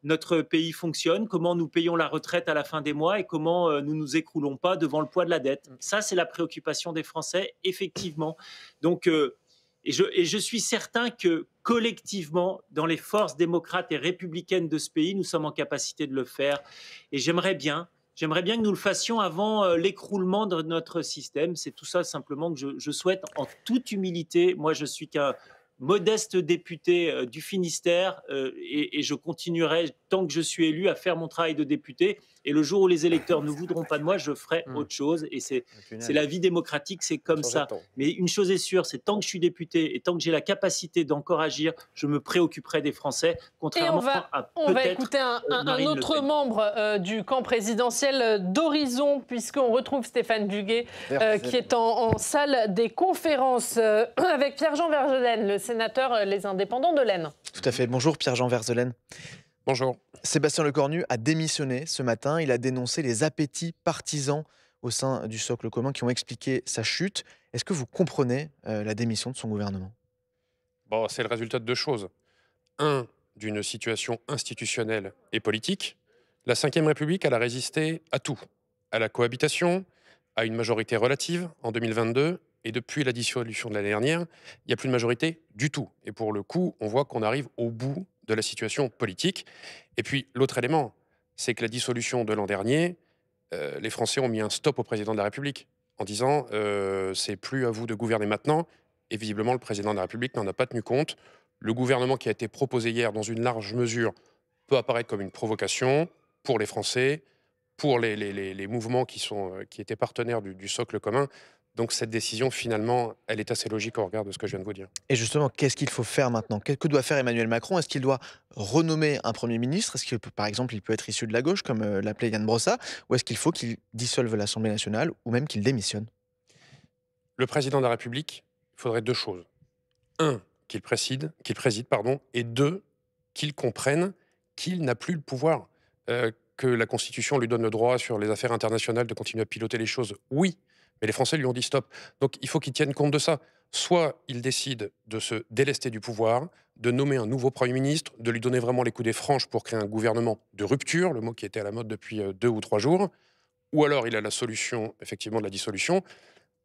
Speaker 5: notre pays fonctionne? Comment nous payons la retraite à la fin des mois? Et comment nous nous écroulons pas devant le poids de la dette? Ça, c'est la préoccupation des Français, effectivement. Donc, et je suis certain que collectivement, dans les forces démocrates et républicaines de ce pays, nous sommes en capacité de le faire. Et j'aimerais bien que nous le fassions avant l'écroulement de notre système. C'est tout ça simplement que je souhaite en toute humilité. Moi, je suis qu'un modeste député du Finistère et je continuerai, tant que je suis élu, à faire mon travail de député. Et le jour où les électeurs ne voudront pas de moi, je ferai autre chose. Et c'est la vie démocratique, c'est comme ça. Mais une chose est sûre, c'est tant que je suis député et tant que j'ai la capacité d'encore agir, je me préoccuperai des Français, contrairement à
Speaker 1: on va écouter un autre membre du camp présidentiel d'Horizon, puisqu'on retrouve Stéphane Duguet, qui est en salle des conférences avec Pierre-Jean Verzelen, le sénateur Les Indépendants de l'Aisne.
Speaker 8: Tout à fait. Bonjour Pierre-Jean Verzelen.
Speaker 6: Bonjour.
Speaker 8: Sébastien Lecornu a démissionné ce matin. Il a dénoncé les appétits partisans au sein du socle commun qui ont expliqué sa chute. Est-ce que vous comprenez la démission de son gouvernement?
Speaker 6: Bon, c'est le résultat de deux choses. Un, d'une situation institutionnelle et politique. La Ve République, elle a résisté à tout. À la cohabitation, à une majorité relative en 2022. Et depuis la dissolution de l'année dernière, il n'y a plus de majorité du tout. Et pour le coup, on voit qu'on arrive au bout de la situation politique. Et puis, l'autre élément, c'est que la dissolution de l'an dernier, les Français ont mis un stop au président de la République en disant c'est plus à vous de gouverner maintenant. Et visiblement, le président de la République n'en a pas tenu compte. Le gouvernement qui a été proposé hier, dans une large mesure, peut apparaître comme une provocation pour les Français, pour les mouvements qui étaient partenaires du socle commun. Donc cette décision, finalement, elle est assez logique au regard de ce que je viens de vous dire.
Speaker 8: Et justement, qu'est-ce qu'il faut faire maintenant? Que doit faire Emmanuel Macron? Est-ce qu'il doit renommer un Premier ministre? Est-ce que, par exemple, il peut être issu de la gauche, comme l'appelait Yann Brossa? Ou est-ce qu'il faut qu'il dissolve l'Assemblée nationale, ou même qu'il démissionne?
Speaker 6: Le président de la République, il faudrait deux choses. Un, qu'il préside, et deux, qu'il comprenne qu'il n'a plus le pouvoir. Que la Constitution lui donne le droit sur les affaires internationales de continuer à piloter les choses, oui. Mais les Français lui ont dit stop. Donc il faut qu'il tienne compte de ça. Soit il décide de se délester du pouvoir, de nommer un nouveau Premier ministre, de lui donner vraiment les coups des franches pour créer un gouvernement de rupture, le mot qui était à la mode depuis 2 ou 3 jours. Ou alors il a la solution, effectivement, de la dissolution.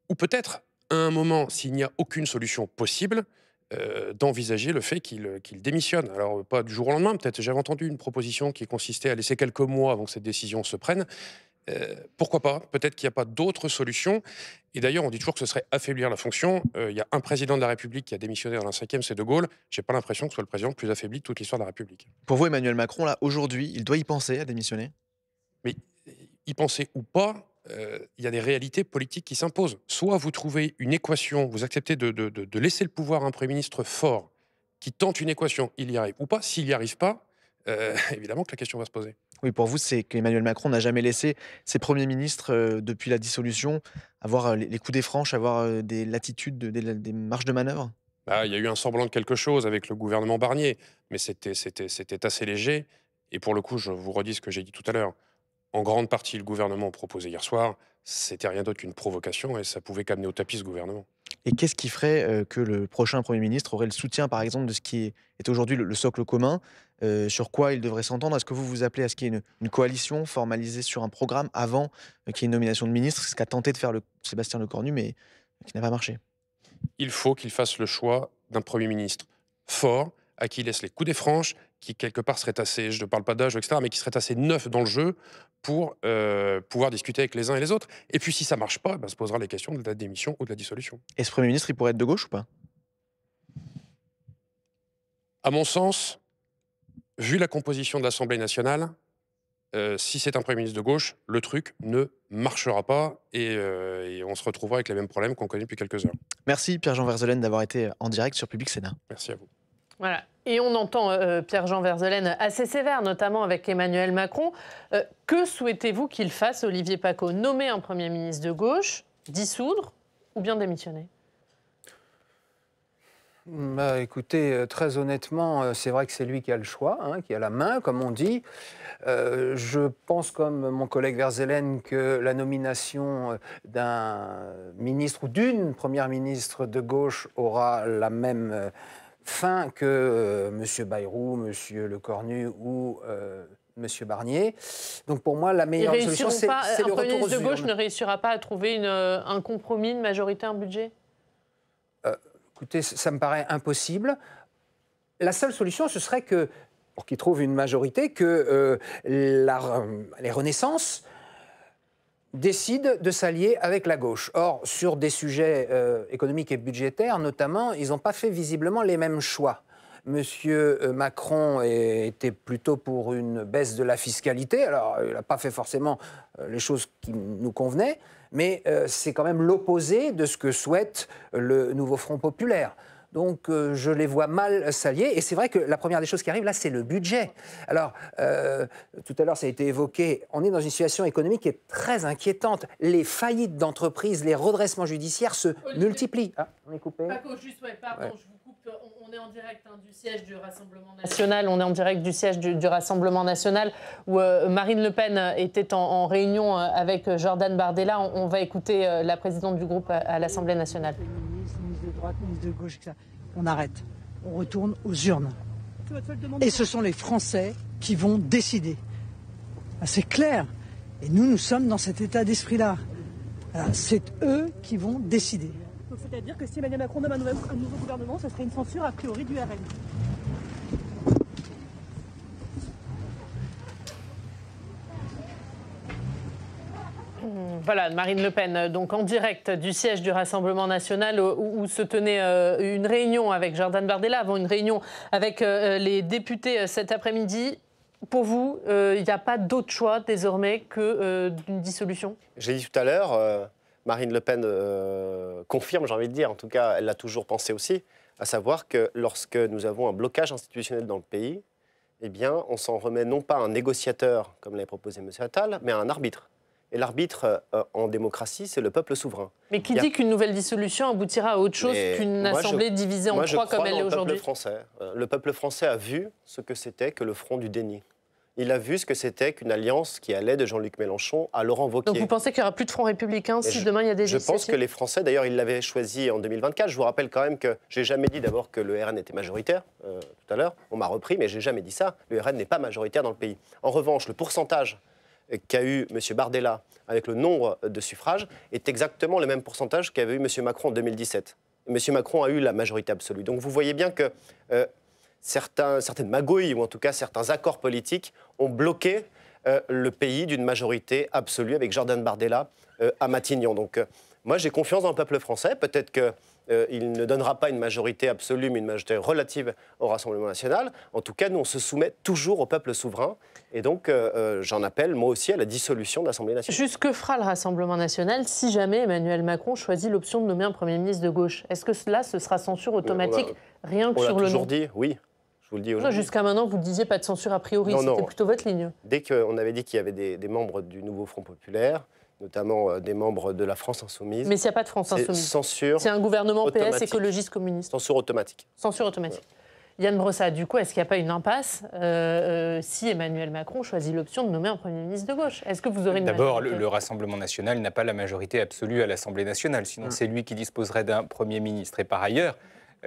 Speaker 6: Ou peut-être, à un moment, s'il n'y a aucune solution possible, d'envisager le fait qu'il démissionne. Alors, pas du jour au lendemain, peut-être. J'avais entendu une proposition qui consistait à laisser quelques mois avant que cette décision se prenne. Pourquoi pas? Peut-être qu'il n'y a pas d'autre solution. Et d'ailleurs, on dit toujours que ce serait affaiblir la fonction. Il y a un président de la République qui a démissionné dans la 5e, c'est De Gaulle. Je n'ai pas l'impression que ce soit le président le plus affaibli de toute l'histoire de la République.
Speaker 8: Pour vous, Emmanuel Macron, là, aujourd'hui, il doit y penser à démissionner?
Speaker 6: Mais y penser ou pas, il y a des réalités politiques qui s'imposent. Soit vous trouvez une équation, vous acceptez de laisser le pouvoir à un Premier ministre fort qui tente une équation, il y arrive ou pas. S'il n'y arrive pas, évidemment que la question va se poser.
Speaker 8: Oui, pour vous, c'est qu'Emmanuel Macron n'a jamais laissé ses premiers ministres, depuis la dissolution, avoir les coups des franches, avoir des latitudes, des marges de manœuvre?
Speaker 6: Ah, il y a eu un semblant de quelque chose avec le gouvernement Barnier, mais c'était assez léger. Et pour le coup, je vous redis ce que j'ai dit tout à l'heure. En grande partie, le gouvernement proposé hier soir, c'était rien d'autre qu'une provocation et ça pouvait qu'amener au tapis ce gouvernement.
Speaker 8: Et qu'est-ce qui ferait que le prochain Premier ministre aurait le soutien, par exemple, de ce qui est aujourd'hui le socle commun? Sur quoi il devrait s'entendre? Est-ce que vous appelez à ce qu'il y ait une coalition formalisée sur un programme avant qu'il y ait une nomination de ministre? C'est ce qu'a tenté de faire Sébastien Lecornu, mais qui n'a pas marché.
Speaker 6: Il faut qu'il fasse le choix d'un Premier ministre fort, à qui il laisse les coups des franches, qui quelque part serait assez, je ne parle pas d'âge, etc., mais qui serait assez neuf dans le jeu pour pouvoir discuter avec les uns et les autres. Et puis si ça ne marche pas, se posera les questions de la démission ou de la dissolution.
Speaker 8: Et ce Premier ministre, il pourrait être de gauche ou pas?
Speaker 6: À mon sens, vu la composition de l'Assemblée nationale, si c'est un Premier ministre de gauche, le truc ne marchera pas et on se retrouvera avec les mêmes problèmes qu'on connaît depuis quelques heures.
Speaker 8: Merci Pierre-Jean Verzelen d'avoir été en direct sur Public Sénat.
Speaker 6: Merci à vous.
Speaker 1: Voilà. Et on entend Pierre-Jean Verzelen assez sévère, notamment avec Emmanuel Macron. Que souhaitez-vous qu'il fasse, Olivier Paccaud? Nommer un Premier ministre de gauche, dissoudre ou bien démissionner?
Speaker 4: Écoutez, très honnêtement, c'est vrai que c'est lui qui a le choix, hein, qui a la main, comme on dit. Je pense, comme mon collègue Verzelen, que la nomination d'un ministre ou d'une première ministre de gauche aura la même fin que M. Bayrou, M. Lecornu ou M. Barnier. Donc pour moi, la meilleure solution, c'est le retour aux urnes.
Speaker 1: Un Premier ministre de gauche ne réussira pas à trouver un compromis, une majorité, un budget?
Speaker 4: Écoutez, ça me paraît impossible. La seule solution, ce serait que, pour qu'il trouve une majorité, que les Renaissances décident de s'allier avec la gauche. Or, sur des sujets économiques et budgétaires, notamment, ils n'ont pas fait visiblement les mêmes choix. Monsieur Macron était plutôt pour une baisse de la fiscalité. Alors, il n'a pas fait forcément les choses qui nous convenaient, mais c'est quand même l'opposé de ce que souhaite le nouveau Front populaire. Donc, je les vois mal s'allier. Et c'est vrai que la première des choses qui arrive, là, c'est le budget. Alors, tout à l'heure, ça a été évoqué, on est dans une situation économique qui est très inquiétante. Les faillites d'entreprises, les redressements judiciaires se multiplient. Ah, on est coupé.
Speaker 1: Paccaud, juste, pardon, je vous coupe. On est en direct du siège du Rassemblement national. On est en direct du siège du Rassemblement national où Marine Le Pen était en réunion avec Jordan Bardella. On va écouter la présidente du groupe à l'Assemblée nationale.
Speaker 9: Ministre de droite, ministre de gauche, ça. On arrête. On retourne aux urnes. Et ce sont les Français qui vont décider. C'est clair. Et nous sommes dans cet état d'esprit-là. C'est eux qui vont décider.
Speaker 10: Donc c'est-à-dire que si Emmanuel Macron nomme un nouveau gouvernement, ce serait une censure a priori du RN.
Speaker 1: Voilà, Marine Le Pen, donc en direct du siège du Rassemblement national où se tenait une réunion avec Jordan Bardella, avant une réunion avec les députés cet après-midi. Pour vous, il n'y a pas d'autre choix désormais que d'une dissolution?
Speaker 3: J'ai dit tout à l'heure, Marine Le Pen confirme, j'ai envie de dire, en tout cas, elle l'a toujours pensé aussi, à savoir que lorsque nous avons un blocage institutionnel dans le pays, eh bien, on s'en remet non pas à un négociateur, comme l'avait proposé M. Attal, mais à un arbitre. Et l'arbitre, en démocratie, c'est le peuple souverain.
Speaker 1: Mais qui dit qu'une nouvelle dissolution aboutira à autre chose qu'une assemblée divisée en trois comme elle est aujourd'hui?
Speaker 3: Le peuple français a vu ce que c'était que le front du déni. Il a vu ce que c'était qu'une alliance qui allait de Jean-Luc Mélenchon à Laurent Wauquiez.
Speaker 1: Donc vous pensez qu'il n'y aura plus de front républicain si demain il y a des
Speaker 3: Je pense que les Français, d'ailleurs, ils l'avaient choisi en 2024. Je vous rappelle quand même que j'ai jamais dit d'abord que le RN était majoritaire, tout à l'heure. On m'a repris, mais j'ai jamais dit ça. Le RN n'est pas majoritaire dans le pays. En revanche, le pourcentage qu'a eu M. Bardella avec le nombre de suffrages est exactement le même pourcentage qu'avait eu M. Macron en 2017. M. Macron a eu la majorité absolue. Donc vous voyez bien que certaines magouilles, ou en tout cas certains accords politiques, ont bloqué le pays d'une majorité absolue avec Jordan Bardella à Matignon. Donc moi j'ai confiance dans le peuple français. Peut-être qu'il ne donnera pas une majorité absolue, mais une majorité relative au Rassemblement national. En tout cas, nous on se soumet toujours au peuple souverain. Et donc j'en appelle moi aussi à la dissolution de l'Assemblée nationale.
Speaker 1: Juste que fera le Rassemblement national si jamais Emmanuel Macron choisit l'option de nommer un Premier ministre de gauche? Est-ce que là, ce sera censure automatique rien que sur le nom?
Speaker 3: On l'a toujours dit, oui. Je vous le dis aujourd'hui.
Speaker 1: Jusqu'à maintenant, vous disiez pas de censure a priori, c'était plutôt votre ligne.
Speaker 3: Dès qu'on avait dit qu'il y avait des membres du nouveau Front populaire, notamment des membres de la France insoumise.
Speaker 1: Mais s'il n'y a pas de France insoumise.
Speaker 3: Censure.
Speaker 1: C'est un gouvernement
Speaker 3: automatique.
Speaker 1: PS écologiste communiste.
Speaker 3: Censure automatique.
Speaker 1: Censure automatique. Ouais. Yann Brossat, du coup, est-ce qu'il n'y a pas une impasse si Emmanuel Macron choisit l'option de nommer un Premier ministre de gauche? Est-ce que vous aurez une
Speaker 7: D'abord, le Rassemblement national n'a pas la majorité absolue à l'Assemblée nationale, sinon c'est lui qui disposerait d'un Premier ministre. Et par ailleurs,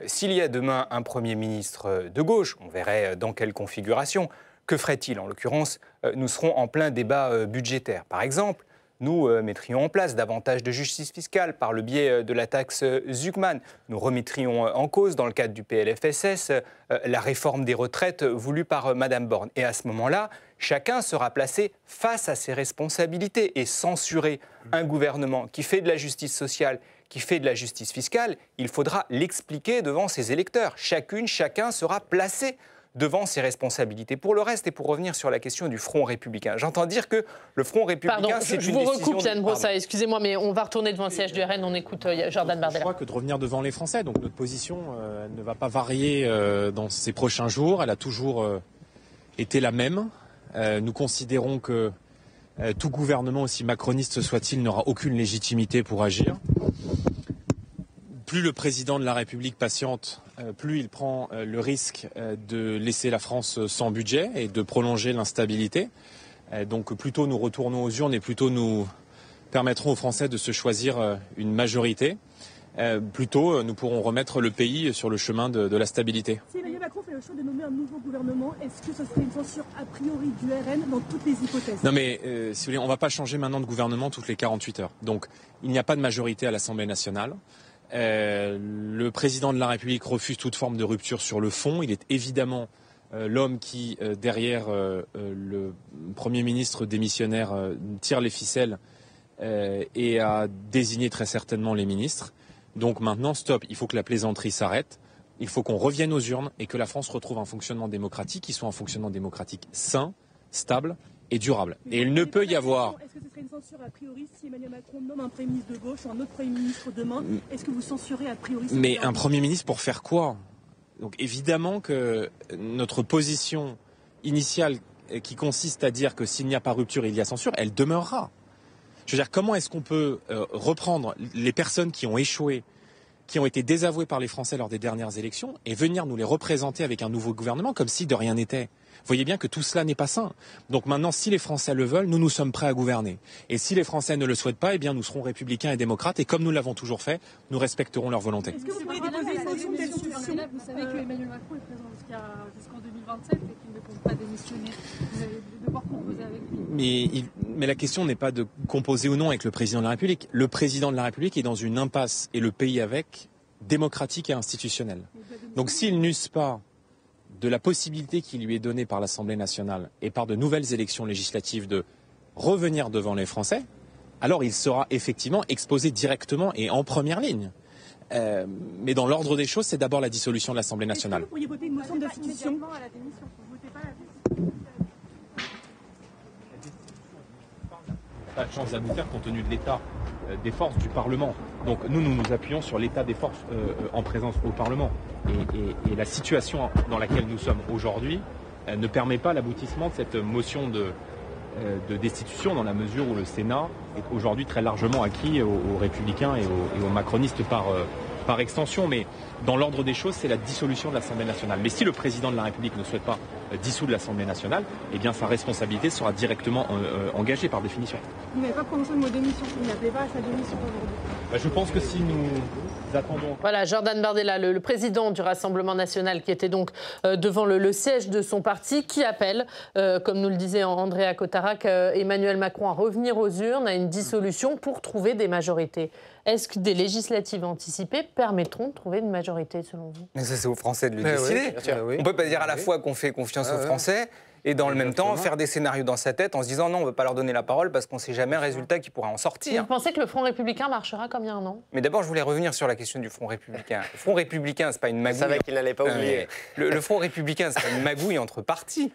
Speaker 7: s'il y a demain un Premier ministre de gauche, on verrait dans quelle configuration, que ferait-il? En l'occurrence, nous serons en plein débat budgétaire. Par exemple, nous mettrions en place davantage de justice fiscale par le biais de la taxe Zuckman. Nous remettrions en cause, dans le cadre du PLFSS, la réforme des retraites voulue par Mme Borne. Et à ce moment-là, chacun sera placé face à ses responsabilités. Et censurer un gouvernement qui fait de la justice sociale, qui fait de la justice fiscale, il faudra l'expliquer devant ses électeurs. Chacun sera placé devant ses responsabilités. Pour le reste, et pour revenir sur la question du Front républicain, j'entends dire que le Front républicain, c'est une décision...
Speaker 1: Je vous recoupe, Yann Brossat, excusez-moi, mais on va retourner devant le siège du RN, on écoute Jordan Bardella.
Speaker 6: Je crois que de revenir devant les Français, donc notre position ne va pas varier dans ces prochains jours, elle a toujours été la même. Nous considérons que tout gouvernement, aussi macroniste soit-il, n'aura aucune légitimité pour agir. Plus le président de la République patiente, plus il prend le risque de laisser la France sans budget et de prolonger l'instabilité. Donc plus tôt nous retournons aux urnes et plus tôt nous permettrons aux Français de se choisir une majorité. Plus tôt nous pourrons remettre le pays sur le chemin de la stabilité.
Speaker 10: Si Emmanuel Macron fait le choix de nommer un nouveau gouvernement, est-ce que ce serait une censure a priori du RN dans toutes les hypothèses?
Speaker 6: Non mais si vous voulez, on ne va pas changer maintenant de gouvernement toutes les 48 heures. Donc il n'y a pas de majorité à l'Assemblée nationale. Le président de la République refuse toute forme de rupture sur le fond. Il est évidemment l'homme qui, derrière le Premier ministre démissionnaire, tire les ficelles et a désigné très certainement les ministres. Donc maintenant, stop, il faut que la plaisanterie s'arrête. Il faut qu'on revienne aux urnes et que la France retrouve un fonctionnement démocratique qui soit un fonctionnement démocratique sain, stable et durable. Et il ne peut y avoir...
Speaker 10: Est-ce que ce serait une censure a priori si Emmanuel Macron nomme un Premier ministre de gauche ou un autre Premier ministre demain? Est-ce que vous censurez a priori ce
Speaker 6: Mais un Premier ministre pour faire quoi? Donc évidemment que notre position initiale qui consiste à dire que s'il n'y a pas rupture, il y a censure, elle demeurera. Je veux dire, comment est-ce qu'on peut reprendre les personnes qui ont échoué, qui ont été désavouées par les Français lors des dernières élections et venir nous les représenter avec un nouveau gouvernement comme si de rien n'était? Vous voyez bien que tout cela n'est pas sain. Donc maintenant, si les Français le veulent, nous sommes prêts à gouverner. Et si les Français ne le souhaitent pas, eh bien nous serons républicains et démocrates. Et comme nous l'avons toujours fait, nous respecterons leur volonté.
Speaker 10: Est-ce que vous pourriez déposer une motion de destitution?
Speaker 11: Vous savez que Emmanuel Macron est présent jusqu'en 2027 et qu'il ne compte pas démissionner. Vous allez devoir composer avec lui.
Speaker 6: Mais la question n'est pas de composer ou non avec le président de la République. Le président de la République est dans une impasse et le pays avec, démocratique et institutionnel. Donc s'il n'use pas de la possibilité qui lui est donnée par l'Assemblée nationale et par de nouvelles élections législatives de revenir devant les Français, alors il sera effectivement exposé directement et en première ligne. Mais dans l'ordre des choses, c'est d'abord la dissolution de l'Assemblée nationale.
Speaker 10: Est-ce que vous pourriez voter une motion de destitution?
Speaker 6: Pas de chance à nous faire compte tenu de l'état des forces du Parlement. Donc nous nous appuyons sur l'état des forces en présence au Parlement. Et la situation dans laquelle nous sommes aujourd'hui ne permet pas l'aboutissement de cette motion de destitution dans la mesure où le Sénat est aujourd'hui très largement acquis aux Républicains et aux macronistes par extension. Mais dans l'ordre des choses, c'est la dissolution de l'Assemblée nationale. Mais si le président de la République ne souhaite pas dissoudre l'Assemblée nationale, eh bien sa responsabilité sera directement engagée par définition.
Speaker 10: Vous n'avez pas prononcé le mot démission, il n'appelait pas à sa démission aujourd'hui.
Speaker 6: Je pense que si nous attendons...
Speaker 1: Voilà, Jordan Bardella, le président du Rassemblement national qui était donc devant le siège de son parti, qui appelle, comme nous le disait Andrea Cotarac, Emmanuel Macron à revenir aux urnes, à une dissolution pour trouver des majorités. Est-ce que des législatives anticipées permettront de trouver une majorité, selon vous?
Speaker 7: Mais ça, c'est aux Français de le décider. On ne peut pas dire à la fois qu'on fait confiance aux Français et dans le même temps faire des scénarios dans sa tête en se disant non, on ne veut pas leur donner la parole parce qu'on ne sait jamais le résultat qui pourrait en sortir.
Speaker 1: Vous pensez que le Front républicain marchera comme il y a un an?
Speaker 7: Mais d'abord, je voulais revenir sur la question du Front républicain. Le Front républicain, ce n'est pas une magouille.
Speaker 3: Je savais qu'il n'allait pas oublier.
Speaker 7: Le Front républicain, ce n'est pas une magouille entre partis.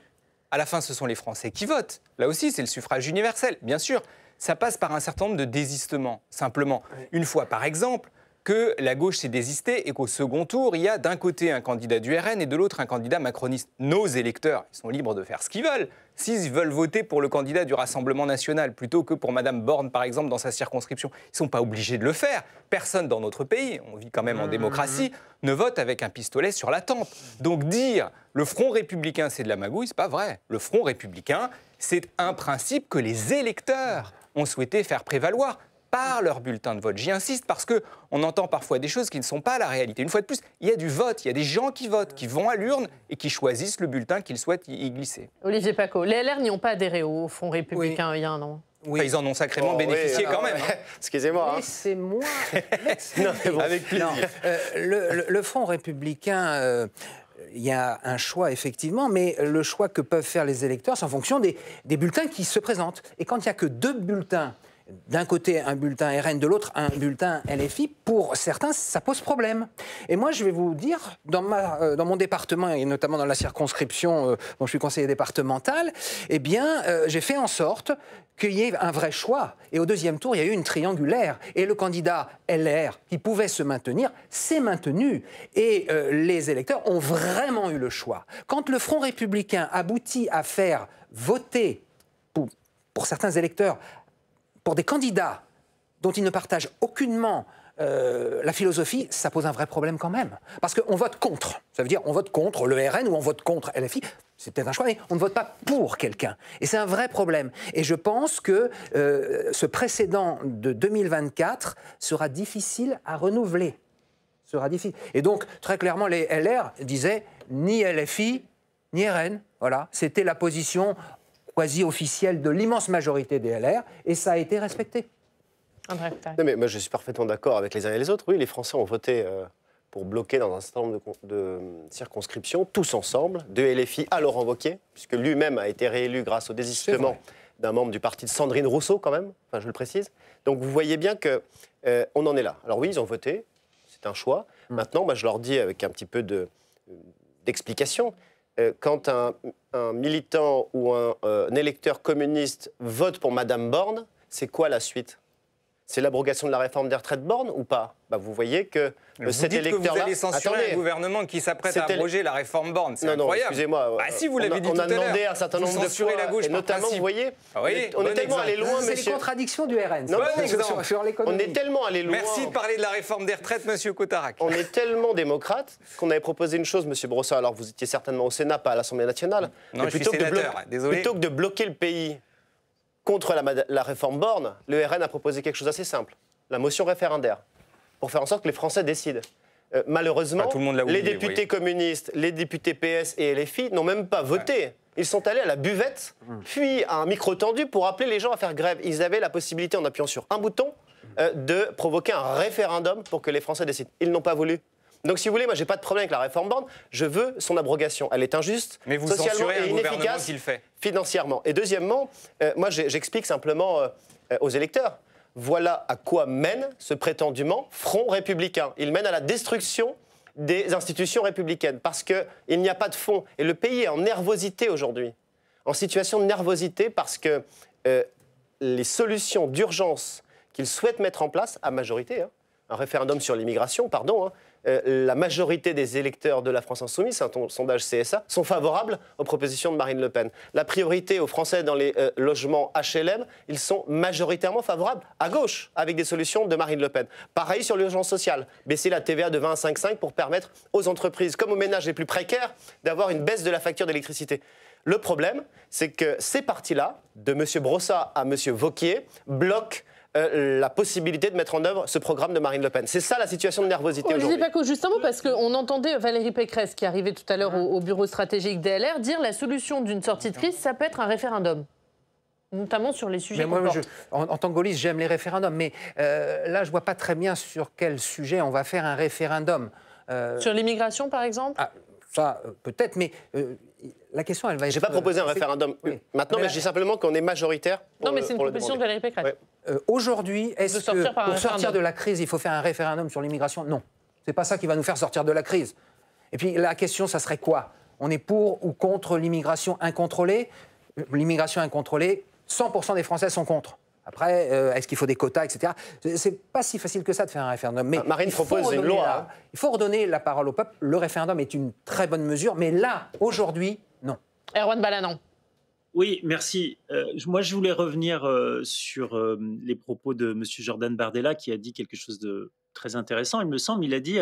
Speaker 7: À la fin, ce sont les Français qui votent. Là aussi, c'est le suffrage universel, bien sûr. Ça passe par un certain nombre de désistements, simplement. Une fois, par exemple, que la gauche s'est désistée et qu'au second tour, il y a d'un côté un candidat du RN et de l'autre un candidat macroniste. Nos électeurs, ils sont libres de faire ce qu'ils veulent. S'ils veulent voter pour le candidat du Rassemblement national plutôt que pour Madame Borne, par exemple, dans sa circonscription, ils ne sont pas obligés de le faire. Personne dans notre pays, on vit quand même en démocratie, ne vote avec un pistolet sur la tempe. Donc dire le Front républicain, c'est de la magouille, c'est pas vrai. Le Front républicain, c'est un principe que les électeurs ont souhaité faire prévaloir par leur bulletin de vote. J'y insiste parce qu'on entend parfois des choses qui ne sont pas la réalité. Une fois de plus, il y a du vote, il y a des gens qui votent, qui vont à l'urne et qui choisissent le bulletin qu'ils souhaitent y glisser.
Speaker 1: Olivier Paccaud, les LR n'y ont pas adhéré au Front républicain il y a un an.
Speaker 7: Oui. Enfin, ils en ont sacrément bénéficié quand même. Hein.
Speaker 3: Excusez-moi.
Speaker 4: Laissez-moi.
Speaker 3: Avec plaisir.
Speaker 4: Le Front républicain... il y a un choix, effectivement, mais le choix que peuvent faire les électeurs, c'est en fonction des bulletins qui se présentent. Et quand il n'y a que 2 bulletins d'un côté un bulletin RN, de l'autre un bulletin LFI, pour certains, ça pose problème. Et moi, je vais vous dire, dans mon département, et notamment dans la circonscription dont je suis conseiller départemental, eh bien, j'ai fait en sorte qu'il y ait un vrai choix. Et au deuxième tour, il y a eu une triangulaire. Et le candidat LR, qui pouvait se maintenir, s'est maintenu. Et les électeurs ont vraiment eu le choix. Quand le Front républicain aboutit à faire voter, pour certains électeurs, pour des candidats dont ils ne partagent aucunement la philosophie, ça pose un vrai problème quand même. Parce qu'on vote contre. Ça veut dire on vote contre le RN ou on vote contre LFI. C'est peut-être un choix, mais on ne vote pas pour quelqu'un. Et c'est un vrai problème. Et je pense que ce précédent de 2024 sera difficile à renouveler. Sera difficile. Et donc, très clairement, les LR disaient ni LFI, ni RN. Voilà. C'était la position quasi officielle de l'immense majorité des LR, et ça a été respecté.
Speaker 3: Non, mais moi, je suis parfaitement d'accord avec les uns et les autres. Oui, les Français ont voté pour bloquer dans un certain nombre de circonscriptions, tous ensemble, de LFI à Laurent Wauquiez, puisque lui-même a été réélu grâce au désistement d'un membre du parti de Sandrine Rousseau, quand même, enfin, je le précise. Donc vous voyez bien qu'on en est là. Alors oui, ils ont voté, c'est un choix. Maintenant, moi, je leur dis avec un petit peu d'explication, quand un militant ou un électeur communiste vote pour Madame Borne, c'est quoi la suite? C'est l'abrogation de la réforme des retraites Borne ou pas? Vous voyez que cet électeur-là...
Speaker 7: Vous allez censurer un gouvernement qui s'apprête à abroger la réforme Borne. C'est incroyable.
Speaker 3: Non, excusez-moi.
Speaker 7: Si, vous l'avez dit tout à l'heure.
Speaker 3: On a demandé un certain nombre de fois,
Speaker 7: la gauche
Speaker 3: et notamment, vous voyez, on est tellement allé loin,
Speaker 4: monsieur... C'est les contradictions du RN.
Speaker 3: Non, sur l'économie. On est tellement allé loin...
Speaker 7: Merci de parler de la réforme des retraites, monsieur Cotarac.
Speaker 3: On est tellement démocrate qu'on avait proposé une chose, monsieur Brossard, alors vous étiez certainement au Sénat, pas à l'Assemblée nationale.
Speaker 7: Non, je suis sénateur, désolé.
Speaker 3: Plutôt que de bloquer le pays contre la réforme Borne, le RN a proposé quelque chose d'assez simple. La motion référendaire, pour faire en sorte que les Français décident. Malheureusement, les députés communistes, les députés PS et LFI n'ont même pas voté. Ils sont allés à la buvette, puis à un micro tendu pour appeler les gens à faire grève. Ils avaient la possibilité, en appuyant sur un bouton, de provoquer un référendum pour que les Français décident. Ils n'ont pas voulu. Donc, si vous voulez, moi, j'ai pas de problème avec la réforme Borne. Je veux son abrogation. Elle est injuste,
Speaker 7: mais vous
Speaker 3: socialement
Speaker 7: censurez
Speaker 3: et
Speaker 7: un
Speaker 3: inefficace
Speaker 7: qui le fait.
Speaker 3: Financièrement. Et deuxièmement, moi, j'explique simplement aux électeurs. Voilà à quoi mène ce prétendument front républicain. Il mène à la destruction des institutions républicaines parce qu'il n'y a pas de fond. Et le pays est en nervosité aujourd'hui, en situation de nervosité parce que les solutions d'urgence qu'il souhaite mettre en place, à majorité, un référendum sur l'immigration, pardon, la majorité des électeurs de la France Insoumise, c'est un sondage CSA, sont favorables aux propositions de Marine Le Pen. La priorité aux Français dans les logements HLM, ils sont majoritairement favorables à gauche, avec des solutions de Marine Le Pen. Pareil sur l'urgence sociale, baisser la TVA de 20 à 5,5 pour permettre aux entreprises, comme aux ménages les plus précaires, d'avoir une baisse de la facture d'électricité. Le problème, c'est que ces partis-là, de M. Brossat à M. Wauquiez, bloquent la possibilité de mettre en œuvre ce programme de Marine Le Pen. C'est ça la situation de nervosité aujourd'hui.
Speaker 1: Olivier Paccaud, justement, parce qu'on entendait Valérie Pécresse, qui arrivait tout à l'heure au bureau stratégique DLR, dire la solution d'une sortie de crise, ça peut être un référendum. Notamment sur les sujets qu'on porte.
Speaker 4: En tant que gaulliste, j'aime les référendums, mais là, je ne vois pas très bien sur quel sujet on va faire un référendum.
Speaker 1: Sur l'immigration, par exemple?
Speaker 4: Ça, peut-être, mais la question, elle va être...
Speaker 3: Je n'ai pas proposé un référendum maintenant, mais je dis simplement qu'on est majoritaire pour
Speaker 1: Non, mais c'est une proposition de Valérie Pécresse.
Speaker 4: Aujourd'hui, est-ce que pour sortir de la crise, il faut faire un référendum sur l'immigration? Non. Ce n'est pas ça qui va nous faire sortir de la crise. Et puis, la question, ça serait quoi? On est pour ou contre l'immigration incontrôlée? L'immigration incontrôlée, 100% des Français sont contre. Après, est-ce qu'il faut des quotas, etc. C'est pas si facile que ça de faire un référendum. Mais
Speaker 3: Marine propose une loi.
Speaker 4: Il faut redonner la parole au peuple. Le référendum est une très bonne mesure, mais là, aujourd'hui, non.
Speaker 1: Erwan Balanant.
Speaker 5: Oui, merci. Moi, je voulais revenir sur les propos de M. Jordan Bardella, qui a dit quelque chose de très intéressant, il me semble. Il a dit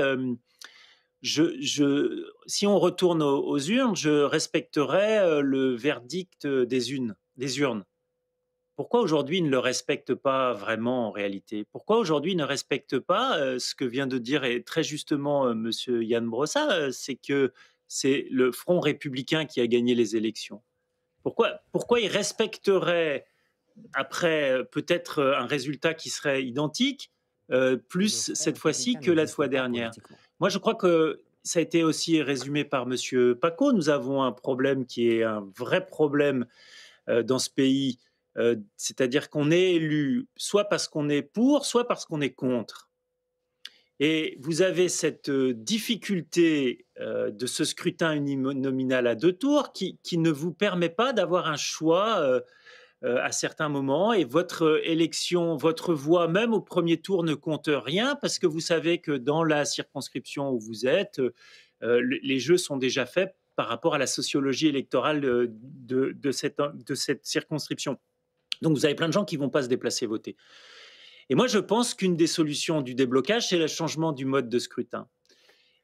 Speaker 5: si on retourne aux urnes, je respecterai le verdict des urnes. Pourquoi aujourd'hui il ne le respecte pas vraiment en réalité? Pourquoi aujourd'hui il ne respecte pas ce que vient de dire et très justement M. Yann Brossat, c'est que c'est le Front républicain qui a gagné les élections? Pourquoi il respecterait, après peut-être un résultat qui serait identique, plus cette fois-ci que la fois dernière? Moi je crois que ça a été aussi résumé par M. Paccaud. Nous avons un problème qui est un vrai problème dans ce pays, C'est-à-dire qu'on est élu soit parce qu'on est pour, soit parce qu'on est contre. Et vous avez cette difficulté de ce scrutin uninominal à 2 tours qui ne vous permet pas d'avoir un choix à certains moments, et votre élection, votre voix, même au premier tour, ne compte rien, parce que vous savez que dans la circonscription où vous êtes, les jeux sont déjà faits par rapport à la sociologie électorale de cette circonscription. Donc vous avez plein de gens qui ne vont pas se déplacer voter. Et moi, je pense qu'une des solutions du déblocage, c'est le changement du mode de scrutin.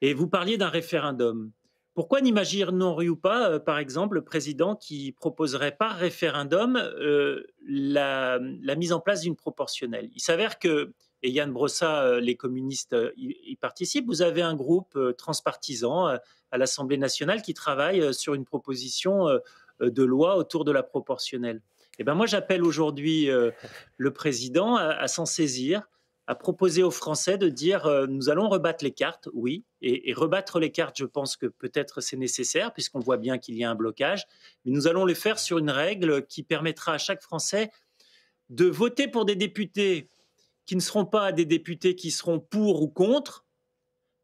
Speaker 5: Et vous parliez d'un référendum. Pourquoi n'imaginerions pas, par exemple, le président qui proposerait par référendum la mise en place d'une proportionnelle? Il s'avère que, et Yann Brossa, les communistes y participent, vous avez un groupe transpartisan à l'Assemblée nationale qui travaille sur une proposition de loi autour de la proportionnelle. Eh ben moi, j'appelle aujourd'hui le président à s'en saisir, à proposer aux Français de dire nous allons rebattre les cartes, oui, et rebattre les cartes, je pense que peut-être c'est nécessaire, puisqu'on voit bien qu'il y a un blocage, mais nous allons le faire sur une règle qui permettra à chaque Français de voter pour des députés qui ne seront pas des députés qui seront pour ou contre,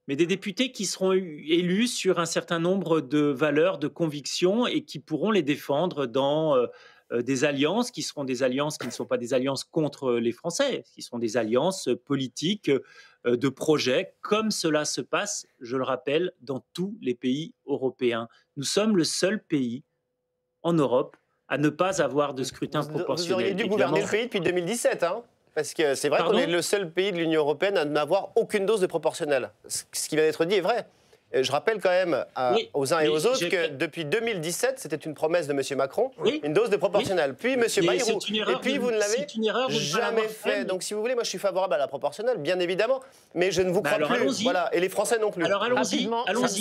Speaker 5: mais des députés qui seront élus sur un certain nombre de valeurs, de convictions, et qui pourront les défendre dans des alliances qui seront des alliances qui ne sont pas des alliances contre les Français, qui sont des alliances politiques de projets, comme cela se passe, je le rappelle, dans tous les pays européens. Nous sommes le seul pays en Europe à ne pas avoir de scrutin proportionnel.
Speaker 3: Vous auriez dû gouverner le pays depuis 2017, hein, parce que c'est vrai qu'on est le seul pays de l'Union européenne à n'avoir aucune dose de proportionnelle. Ce qui vient d'être dit est vrai. Je rappelle quand même aux uns et aux autres que depuis 2017, c'était une promesse de M. Macron, une dose de proportionnelle. Puis M. Bayrou. Et puis vous ne l'avez jamais fait. Donc si vous voulez, moi je suis favorable à la proportionnelle, bien évidemment, mais je ne vous crois plus. Voilà. Et les Français non plus.
Speaker 5: Alors allons-y.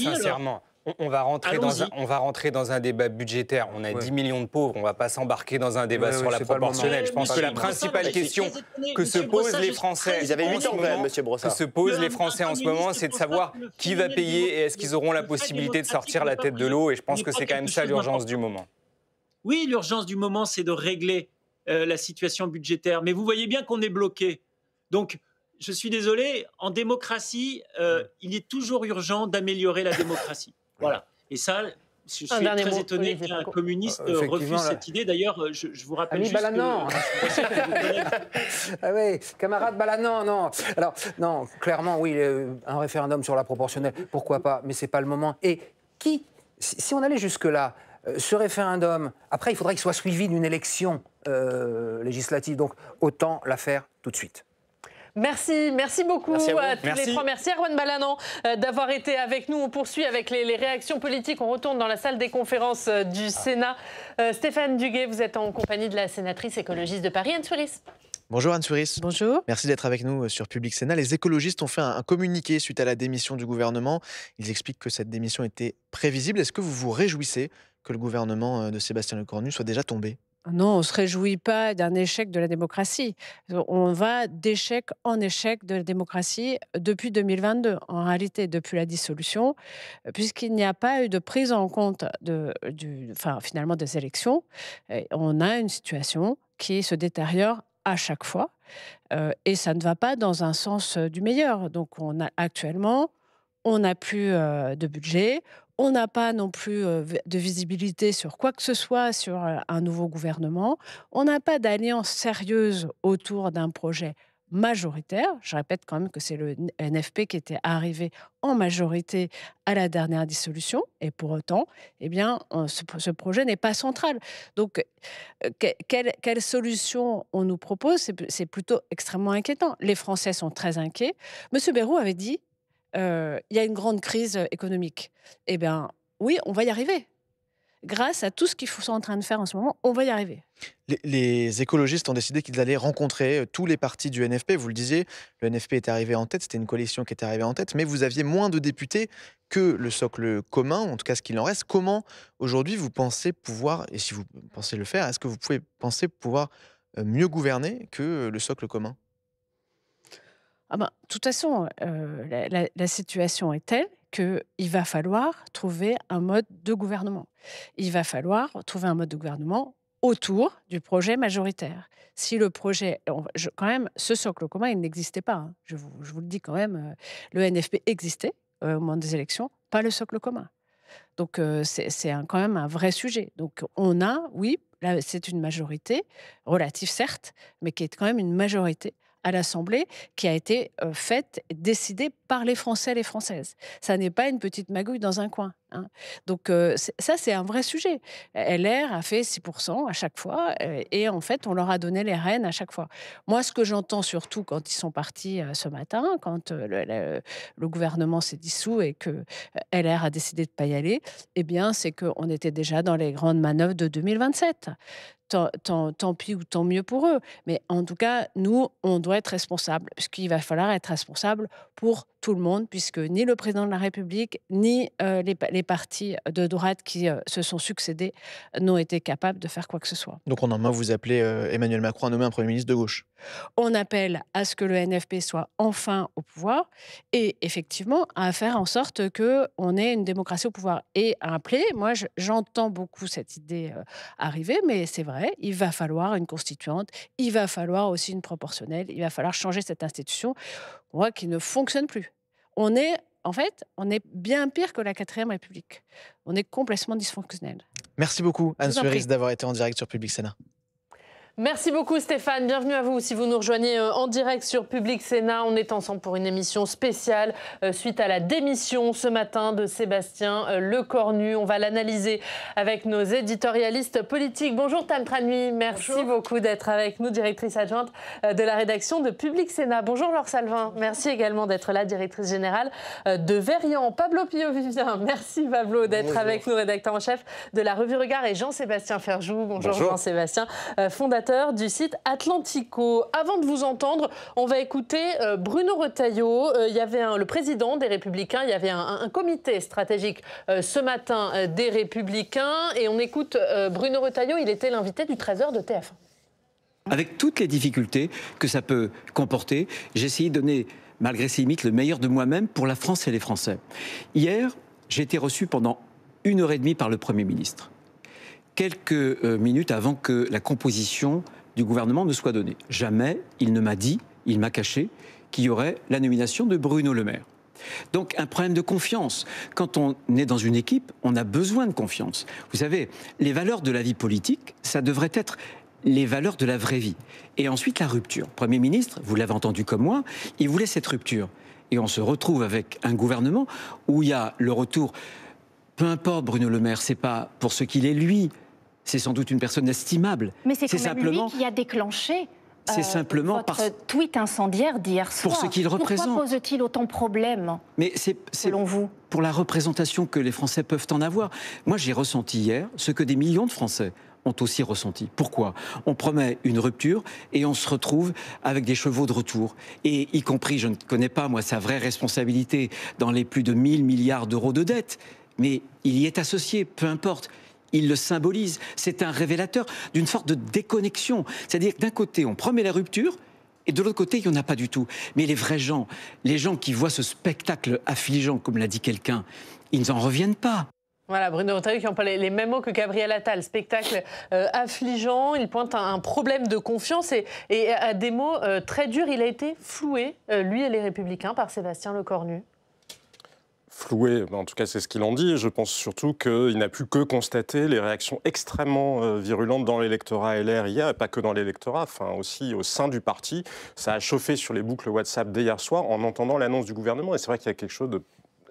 Speaker 7: Sincèrement. On va rentrer dans un débat budgétaire. On a 10 millions de pauvres. On ne va pas s'embarquer dans un débat sur la proportionnelle. Je pense que la principale question que se posent les Français en ce moment, c'est de savoir qui va payer et est-ce qu'ils auront la possibilité de sortir la tête de l'eau. Et je pense que c'est quand même ça l'urgence du moment.
Speaker 5: Oui, l'urgence du moment, c'est de régler la situation budgétaire. Mais vous voyez bien qu'on est bloqué. Donc, je suis désolé, en démocratie, il est toujours urgent d'améliorer la démocratie. Voilà. Et ça, je suis très étonné qu'un communiste refuse cette idée. D'ailleurs, je vous rappelle juste
Speaker 4: Balanan. Ah oui, camarade Balanan, non. Alors, non, clairement, oui, un référendum sur la proportionnelle, pourquoi pas, mais c'est pas le moment. Et si on allait jusque-là, ce référendum, après, il faudrait qu'il soit suivi d'une élection législative. Donc, autant la faire tout de suite.
Speaker 1: Merci beaucoup à tous les trois. Merci Erwan Balanan d'avoir été avec nous. On poursuit avec les réactions politiques. On retourne dans la salle des conférences du Sénat. Stéphane Duguet, vous êtes en compagnie de la sénatrice écologiste de Paris, Anne Suris.
Speaker 8: Bonjour Anne Suris.
Speaker 1: Bonjour.
Speaker 8: Merci d'être avec nous sur Public Sénat. Les écologistes ont fait un communiqué suite à la démission du gouvernement. Ils expliquent que cette démission était prévisible. Est-ce que vous vous réjouissez que le gouvernement de Sébastien Lecornu soit déjà tombé ?
Speaker 12: Non, on ne se réjouit pas d'un échec de la démocratie. On va d'échec en échec de la démocratie depuis 2022. En réalité, depuis la dissolution, puisqu'il n'y a pas eu de prise en compte finalement des élections, on a une situation qui se détériore à chaque fois. Et ça ne va pas dans un sens du meilleur. Donc actuellement, on n'a plus de budget. On n'a pas non plus de visibilité sur quoi que ce soit sur un nouveau gouvernement. On n'a pas d'alliance sérieuse autour d'un projet majoritaire. Je répète quand même que c'est le NFP qui était arrivé en majorité à la dernière dissolution. Et pour autant, eh bien, ce projet n'est pas central. Donc, quelle solution on nous propose ? C'est plutôt extrêmement inquiétant. Les Français sont très inquiets. Monsieur Bayrou avait dit il y a une grande crise économique. Eh bien, oui, on va y arriver. Grâce à tout ce qu'ils sont en train de faire en ce moment, on va y arriver.
Speaker 8: Les écologistes ont décidé qu'ils allaient rencontrer tous les partis du NFP. Vous le disiez, le NFP est arrivé en tête, c'était une coalition qui était arrivée en tête, mais vous aviez moins de députés que le socle commun, en tout cas ce qu'il en reste. Comment, aujourd'hui, vous pensez pouvoir, et si vous pensez le faire, est-ce que vous pouvez penser pouvoir mieux gouverner que le socle commun ?
Speaker 12: De toute façon, la situation est telle qu'il va falloir trouver un mode de gouvernement. Il va falloir trouver un mode de gouvernement autour du projet majoritaire. Si le projet, quand même, ce socle commun, il n'existait pas. Hein. Je vous le dis quand même, le NFP existait au moment des élections, pas le socle commun. Donc c'est quand même un vrai sujet. Donc on a, oui, là c'est une majorité, relative certes, mais qui est quand même une majorité à l'Assemblée qui a été faite, décidée par les Français et les Françaises. Ça n'est pas une petite magouille dans un coin. Hein. Donc ça, c'est un vrai sujet. LR a fait 6% à chaque fois et en fait, on leur a donné les rênes à chaque fois. Moi, ce que j'entends surtout quand ils sont partis ce matin, quand le gouvernement s'est dissous et que LR a décidé de ne pas y aller, eh bien, c'est qu'on était déjà dans les grandes manœuvres de 2027. Tant pis ou tant mieux pour eux. Mais en tout cas, nous, on doit être responsables, puisqu'il va falloir être responsable pour tout le monde, puisque ni le président de la République, ni les partis de droite qui se sont succédés n'ont été capables de faire quoi que ce soit.
Speaker 8: Donc en un mot, vous appelez Emmanuel Macron à nommer un Premier ministre de gauche.
Speaker 12: On appelle à ce que le NFP soit enfin au pouvoir et effectivement à faire en sorte qu'on ait une démocratie au pouvoir. Et à appeler, moi j'entends beaucoup cette idée arriver, mais c'est vrai, il va falloir une constituante, il va falloir aussi une proportionnelle, il va falloir changer cette institution qui ne fonctionne plus. On est bien pire que la 4e République. On est complètement dysfonctionnel.
Speaker 8: Merci beaucoup Anne Suéris d'avoir été en direct sur Public Sénat.
Speaker 1: Merci beaucoup Stéphane, bienvenue à vous. Si vous nous rejoignez en direct sur Public Sénat, on est ensemble pour une émission spéciale suite à la démission ce matin de Sébastien Lecornu. On va l'analyser avec nos éditorialistes politiques. Bonjour Tam Tranui, merci beaucoup d'être avec nous, directrice adjointe de la rédaction de Public Sénat. Bonjour Laure Salvin, merci également d'être là, directrice générale de Verian. Pablo Pio-Vivien, merci Pablo d'être avec nous, rédacteur en chef de la revue Regard, et Jean-Sébastien Ferjou. Bonjour. Jean-Sébastien, fondateur du site Atlantico. Avant de vous entendre, on va écouter Bruno Retailleau. Il y avait le président des Républicains, il y avait un comité stratégique ce matin des Républicains, et on écoute Bruno Retailleau, il était l'invité du 13h de TF1.
Speaker 13: Avec toutes les difficultés que ça peut comporter, j'ai essayé de donner, malgré ces limites, le meilleur de moi-même pour la France et les Français. Hier, j'ai été reçu pendant 1h30 par le Premier ministre, quelques minutes avant que la composition du gouvernement ne soit donnée. Jamais il ne m'a dit, il m'a caché, qu'il y aurait la nomination de Bruno Le Maire. Donc un problème de confiance. Quand on est dans une équipe, on a besoin de confiance. Vous savez, les valeurs de la vie politique, ça devrait être les valeurs de la vraie vie. Et ensuite la rupture. Le Premier ministre, vous l'avez entendu comme moi, il voulait cette rupture. Et on se retrouve avec un gouvernement où il y a le retour. Peu importe Bruno Le Maire, c'est pas pour ce qu'il est lui. C'est sans doute une personne estimable.
Speaker 14: Mais c'est quand même lui qui a déclenché votre tweet incendiaire d'hier soir.
Speaker 13: Pour ce qu'il représente.
Speaker 14: Pourquoi pose-t-il autant de problèmes, selon vous?
Speaker 13: Pour la représentation que les Français peuvent en avoir. Moi, j'ai ressenti hier ce que des millions de Français ont aussi ressenti. Pourquoi? On promet une rupture et on se retrouve avec des chevaux de retour. Et y compris, je ne connais pas, moi, sa vraie responsabilité dans les plus de 1000 milliards d'euros de dette. Mais il y est associé, peu importe. Il le symbolise. C'est un révélateur d'une sorte de déconnexion. C'est-à-dire que d'un côté, on promet la rupture, et de l'autre côté, il n'y en a pas du tout. Mais les vrais gens, les gens qui voient ce spectacle affligeant, comme l'a dit quelqu'un, ils n'en reviennent pas.
Speaker 1: Voilà, Bruno Retailleau qui emploie les mêmes mots que Gabriel Attal. Spectacle affligeant, il pointe à un problème de confiance et à des mots très durs. Il a été floué, lui et les Républicains, par Sébastien Lecornu.
Speaker 15: Floué, en tout cas c'est ce qu'il en dit. Je pense surtout qu'il n'a pu que constater les réactions extrêmement virulentes dans l'électorat LR hier, et pas que dans l'électorat, enfin aussi au sein du parti. Ça a chauffé sur les boucles WhatsApp dès hier soir en entendant l'annonce du gouvernement. Et c'est vrai qu'il y a quelque chose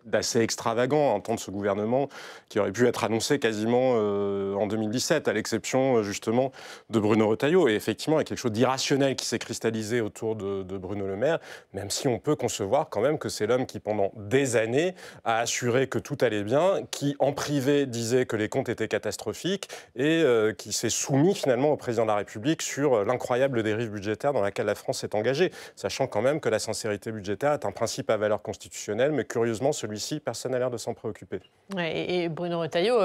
Speaker 15: d'assez extravagant à entendre ce gouvernement qui aurait pu être annoncé quasiment en 2017, à l'exception justement de Bruno Retailleau. Et effectivement, il y a quelque chose d'irrationnel qui s'est cristallisé autour de Bruno Le Maire, même si on peut concevoir quand même que c'est l'homme qui, pendant des années, a assuré que tout allait bien, qui, en privé, disait que les comptes étaient catastrophiques et qui s'est soumis finalement au président de la République sur l'incroyable dérive budgétaire dans laquelle la France s'est engagée, sachant quand même que la sincérité budgétaire est un principe à valeur constitutionnelle, mais curieusement, celui celui-ci, personne n'a l'air de s'en préoccuper.
Speaker 1: Ouais, et Bruno Retailleau,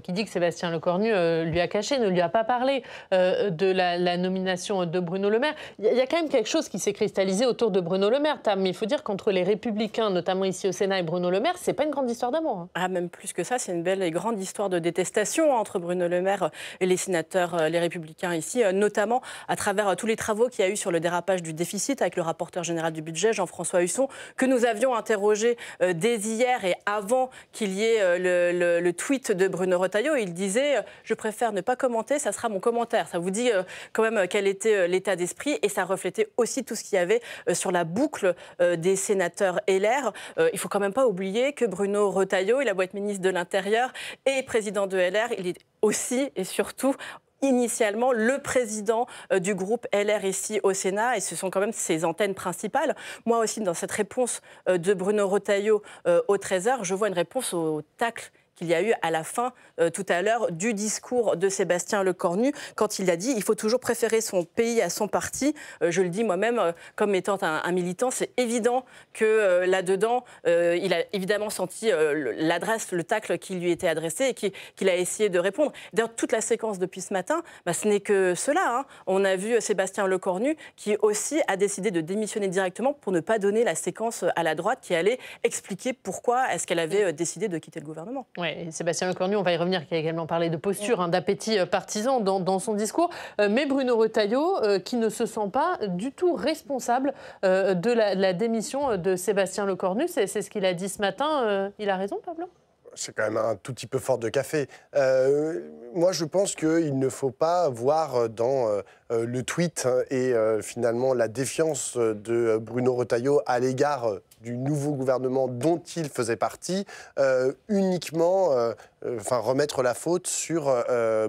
Speaker 1: qui dit que Sébastien Lecornu lui a caché, ne lui a pas parlé de la nomination de Bruno Le Maire. Il y a quand même quelque chose qui s'est cristallisé autour de Bruno Le Maire, Tam. Mais il faut dire qu'entre les Républicains, notamment ici au Sénat, et Bruno Le Maire, c'est pas une grande histoire d'amour. Hein.
Speaker 16: Ah, même plus que ça, c'est une belle et grande histoire de détestation entre Bruno Le Maire et les sénateurs, les Républicains ici, notamment à travers tous les travaux qu'il y a eu sur le dérapage du déficit avec le rapporteur général du budget, Jean-François Husson, que nous avions interrogé dès hier et avant qu'il y ait le tweet de Bruno Retailleau. Il disait « Je préfère ne pas commenter, ça sera mon commentaire ». Ça vous dit quand même quel était l'état d'esprit et ça reflétait aussi tout ce qu'il y avait sur la boucle des sénateurs LR. Il ne faut quand même pas oublier que Bruno Retailleau, il a beau être ministre de l'Intérieur et président de LR, il est aussi et surtout initialement le président du groupe LR ici au Sénat, et ce sont quand même ses antennes principales. Moi aussi, dans cette réponse de Bruno Retailleau au 13h, je vois une réponse au tacle qu'il y a eu à la fin, tout à l'heure, du discours de Sébastien Lecornu, quand il a dit « il faut toujours préférer son pays à son parti ». Je le dis moi-même, comme étant un militant, c'est évident que là-dedans, il a évidemment senti l'adresse, le tacle qui lui était adressé et qu'il a essayé de répondre. D'ailleurs, toute la séquence depuis ce matin, ce n'est que cela. Hein. On a vu Sébastien Lecornu qui aussi a décidé de démissionner directement pour ne pas donner la séquence à la droite qui allait expliquer pourquoi est-ce qu'elle avait décidé de quitter le gouvernement.
Speaker 1: Ouais, Sébastien Lecornu, on va y revenir, qui a également parlé de posture, d'appétit partisan dans son discours. Mais Bruno Retailleau, qui ne se sent pas du tout responsable de la démission de Sébastien Lecornu, c'est ce qu'il a dit ce matin. Il a raison, Pablo ?
Speaker 17: C'est quand même un tout petit peu fort de café. Moi, je pense qu'il ne faut pas voir dans le tweet et finalement la défiance de Bruno Retailleau à l'égard du nouveau gouvernement dont il faisait partie, uniquement remettre la faute sur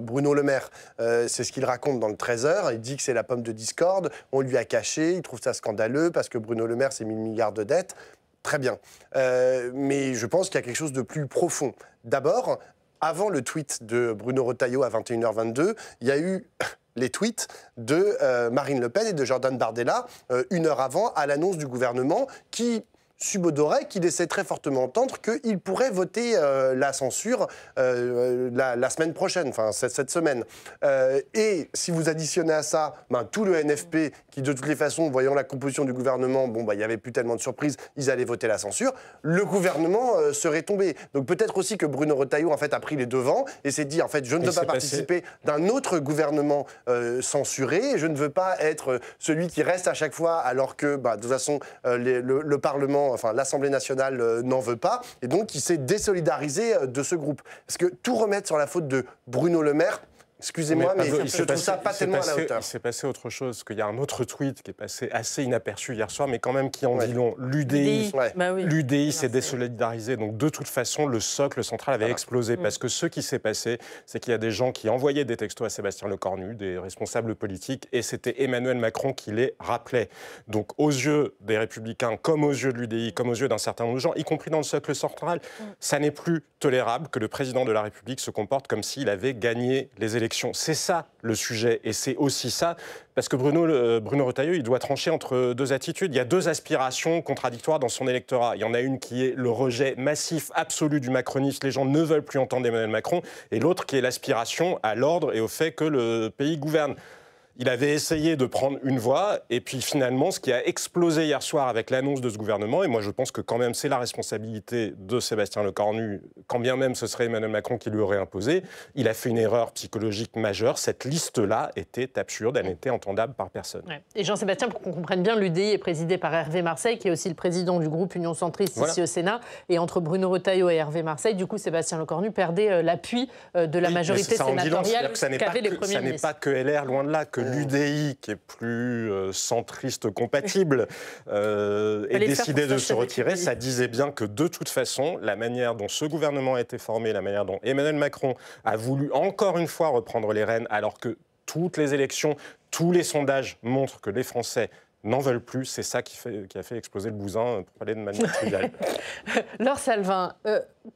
Speaker 17: Bruno Le Maire. C'est ce qu'il raconte dans le 13h. Il dit que c'est la pomme de discorde, on lui a caché, il trouve ça scandaleux parce que Bruno Le Maire, c'est 1000 milliards de dettes. Très bien. Mais je pense qu'il y a quelque chose de plus profond. D'abord, avant le tweet de Bruno Retailleau à 21h22, il y a eu les tweets de Marine Le Pen et de Jordan Bardella, une heure avant, à l'annonce du gouvernement, qui subodorait, qui laissait très fortement entendre qu'il pourrait voter la censure la semaine prochaine, enfin cette semaine. Et si vous additionnez à ça tout le NFP, qui de toutes les façons, voyant la composition du gouvernement, il n'y avait plus tellement de surprises, ils allaient voter la censure, le gouvernement serait tombé. Donc peut-être aussi que Bruno Retailleau en fait, a pris les devants et s'est dit, en fait, je ne veux pas participer d'un autre gouvernement censuré, et je ne veux pas être celui qui reste à chaque fois, alors que, de toute façon, le Parlement, l'Assemblée nationale n'en veut pas, et donc il s'est désolidarisé de ce groupe. Parce que tout remettre sur la faute de Bruno Le Maire, excusez-moi, mais je trouve ça pas tellement à la hauteur.
Speaker 15: Il s'est passé autre chose, qu'il y a un autre tweet qui est passé assez inaperçu hier soir, mais quand même qui en dit long. L'UDI s'est désolidarisé, donc de toute façon, le socle central avait explosé, parce que ce qui s'est passé, c'est qu'il y a des gens qui envoyaient des textos à Sébastien Lecornu, des responsables politiques, et c'était Emmanuel Macron qui les rappelait. Donc aux yeux des Républicains, comme aux yeux de l'UDI, comme aux yeux d'un certain nombre de gens, y compris dans le socle central, ça n'est plus tolérable que le président de la République se comporte comme s'il avait gagné les élections. C'est ça le sujet, et c'est aussi ça, parce que Bruno Retailleau, il doit trancher entre deux attitudes. Il y a deux aspirations contradictoires dans son électorat. Il y en a une qui est le rejet massif, absolu du macronisme. Les gens ne veulent plus entendre Emmanuel Macron. Et l'autre qui est l'aspiration à l'ordre et au fait que le pays gouverne. Il avait essayé de prendre une voie, et puis finalement, ce qui a explosé hier soir avec l'annonce de ce gouvernement, et moi je pense que quand même c'est la responsabilité de Sébastien Lecornu, quand bien même ce serait Emmanuel Macron qui lui aurait imposé, il a fait une erreur psychologique majeure. Cette liste-là était absurde, elle n'était entendable par personne. Ouais.
Speaker 1: Et Jean-Sébastien, pour qu'on comprenne bien, l'UDI est présidé par Hervé Marseille, qui est aussi le président du groupe Union Centriste ici au Sénat, et entre Bruno Retailleau et Hervé Marseille, du coup Sébastien Lecornu perdait l'appui de la majorité sénatoriale qu'avaient les premiers ministres.
Speaker 15: Ça n'est pas que LR, loin de là, que l'UDI, qui est plus centriste compatible, est décidé de se retirer. Ça disait bien que de toute façon, la manière dont ce gouvernement a été formé, la manière dont Emmanuel Macron a voulu encore une fois reprendre les rênes, alors que toutes les élections, tous les sondages montrent que les Français n'en veulent plus, c'est ça qui a fait exploser le bousin, pour parler de manière triviale.
Speaker 1: Laure Salvin,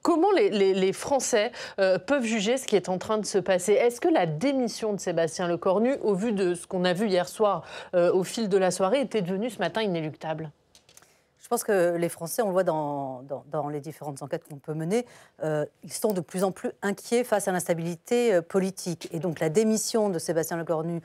Speaker 1: comment les Français peuvent juger ce qui est en train de se passer? Est-ce que la démission de Sébastien Lecornu, au vu de ce qu'on a vu hier soir au fil de la soirée, était devenue ce matin inéluctable?
Speaker 18: Je Je pense que les Français, on le voit dans les différentes enquêtes qu'on peut mener, ils sont de plus en plus inquiets face à l'instabilité politique. Et donc la démission de Sébastien Lecornu,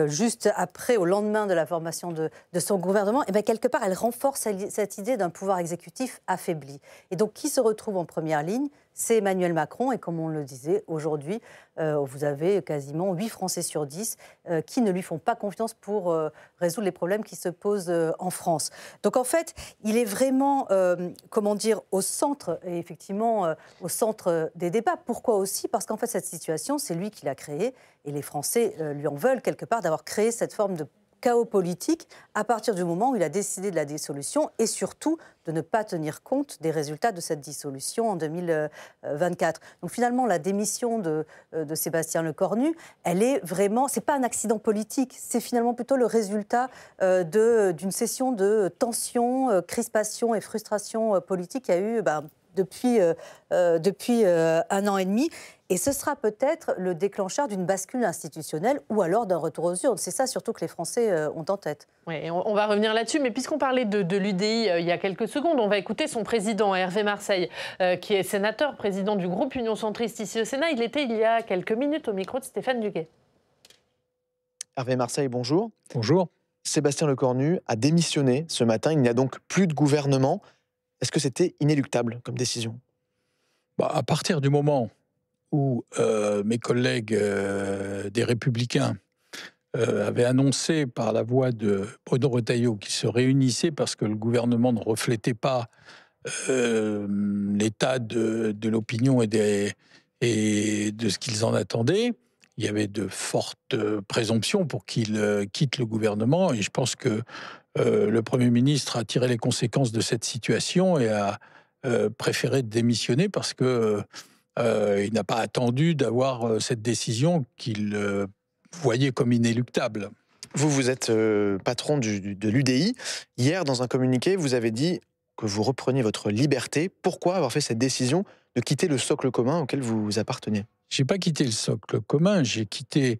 Speaker 18: juste après, au lendemain de la formation de son gouvernement, et bien quelque part, elle renforce cette idée d'un pouvoir exécutif affaibli. Et donc qui se retrouve en première ligne ? C'est Emmanuel Macron. Et comme on le disait, aujourd'hui, vous avez quasiment 8 Français sur 10 qui ne lui font pas confiance pour résoudre les problèmes qui se posent en France. Donc en fait, il est vraiment, au centre, et effectivement, au centre des débats. Pourquoi aussi ? Parce qu'en fait, cette situation, c'est lui qui l'a créée. Et les Français lui en veulent quelque part d'avoir créé cette forme de chaos politique à partir du moment où il a décidé de la dissolution et surtout de ne pas tenir compte des résultats de cette dissolution en 2024. Donc finalement, la démission de Sébastien Lecornu, elle est vraiment, c'est pas un accident politique, c'est finalement plutôt le résultat d'une session de tension, crispation et frustration politique qu'il y a eu depuis 1 an et demi. Et ce sera peut-être le déclencheur d'une bascule institutionnelle ou alors d'un retour aux urnes. C'est ça surtout que les Français ont en tête.
Speaker 1: Oui, on va revenir là-dessus, mais puisqu'on parlait de l'UDI il y a quelques secondes, on va écouter son président, Hervé Marseille, qui est sénateur, président du groupe Union Centriste ici au Sénat. Il était il y a quelques minutes au micro de Stéphane Duguet.
Speaker 8: Hervé Marseille, bonjour.
Speaker 19: Bonjour.
Speaker 8: Sébastien Lecornu a démissionné ce matin. Il n'y a donc plus de gouvernement. Est-ce que c'était inéluctable comme décision ?
Speaker 19: À partir du moment où mes collègues des Républicains avaient annoncé par la voix de Bruno Retailleau qu'ils se réunissaient parce que le gouvernement ne reflétait pas l'état de l'opinion et de ce qu'ils en attendaient, il y avait de fortes présomptions pour qu'ils quittent le gouvernement. Et je pense que le Premier ministre a tiré les conséquences de cette situation et a préféré démissionner parce que il n'a pas attendu d'avoir cette décision qu'il voyait comme inéluctable.
Speaker 8: Vous êtes patron de l'UDI. Hier, dans un communiqué, vous avez dit que vous repreniez votre liberté. Pourquoi avoir fait cette décision de quitter le socle commun auquel vous apparteniez ?
Speaker 19: Je n'ai pas quitté le socle commun, j'ai quitté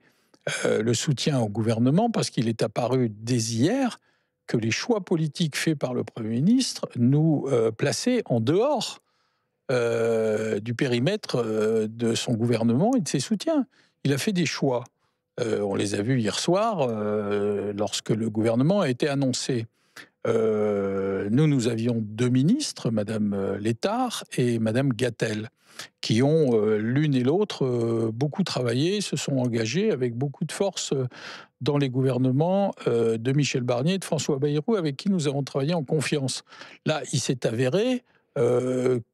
Speaker 19: le soutien au gouvernement parce qu'il est apparu dès hier que les choix politiques faits par le Premier ministre nous plaçaient en dehors du périmètre de son gouvernement et de ses soutiens. Il a fait des choix. On les a vus hier soir lorsque le gouvernement a été annoncé. Nous avions 2 ministres, Madame Létard et Madame Gatel, qui ont l'une et l'autre beaucoup travaillé, se sont engagés avec beaucoup de force dans les gouvernements de Michel Barnier et de François Bayrou, avec qui nous avons travaillé en confiance. Là, il s'est avéré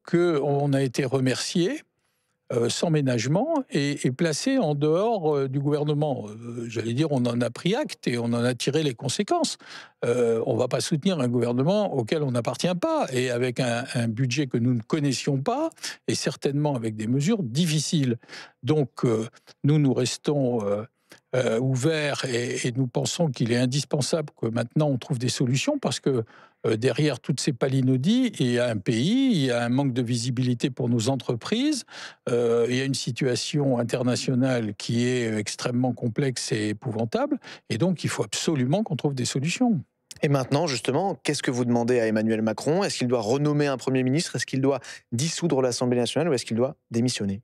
Speaker 19: qu'on a été remercié sans ménagement et placé en dehors du gouvernement. J'allais dire, on en a pris acte et on en a tiré les conséquences. On ne va pas soutenir un gouvernement auquel on n'appartient pas et avec un budget que nous ne connaissions pas et certainement avec des mesures difficiles. Donc, nous restons ouverts et nous pensons qu'il est indispensable que maintenant on trouve des solutions parce que derrière toutes ces palinodies, il y a un pays, il y a un manque de visibilité pour nos entreprises, il y a une situation internationale qui est extrêmement complexe et épouvantable, et donc il faut absolument qu'on trouve des solutions.
Speaker 8: Et maintenant, justement, qu'est-ce que vous demandez à Emmanuel Macron ? Est-ce qu'il doit renommer un Premier ministre ? Est-ce qu'il doit dissoudre l'Assemblée nationale ou est-ce qu'il doit démissionner ?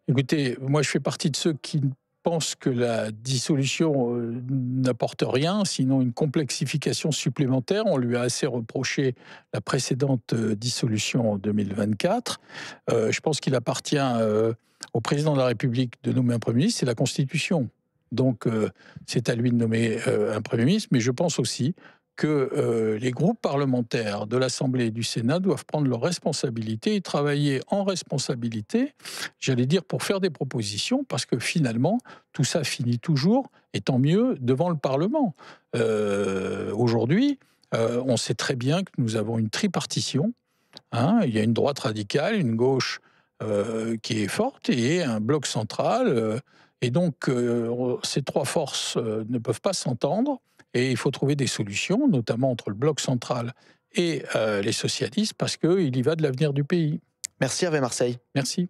Speaker 19: Écoutez, moi je fais partie de ceux qui pense que la dissolution n'apporte rien, sinon une complexification supplémentaire. On lui a assez reproché la précédente dissolution en 2024. Je pense qu'il appartient au président de la République de nommer un Premier ministre, c'est la Constitution. Donc c'est à lui de nommer un Premier ministre, mais je pense aussi que les groupes parlementaires de l'Assemblée et du Sénat doivent prendre leurs responsabilités et travailler en responsabilité, j'allais dire, pour faire des propositions, parce que finalement, tout ça finit toujours, et tant mieux, devant le Parlement. Aujourd'hui, on sait très bien que nous avons une tripartition. Il y a une droite radicale, une gauche qui est forte, et un bloc central. Et donc, ces 3 forces ne peuvent pas s'entendre. Et il faut trouver des solutions, notamment entre le bloc central et les socialistes, parce qu'il y va de l'avenir du pays.
Speaker 8: Merci Hervé Marseille.
Speaker 19: Merci.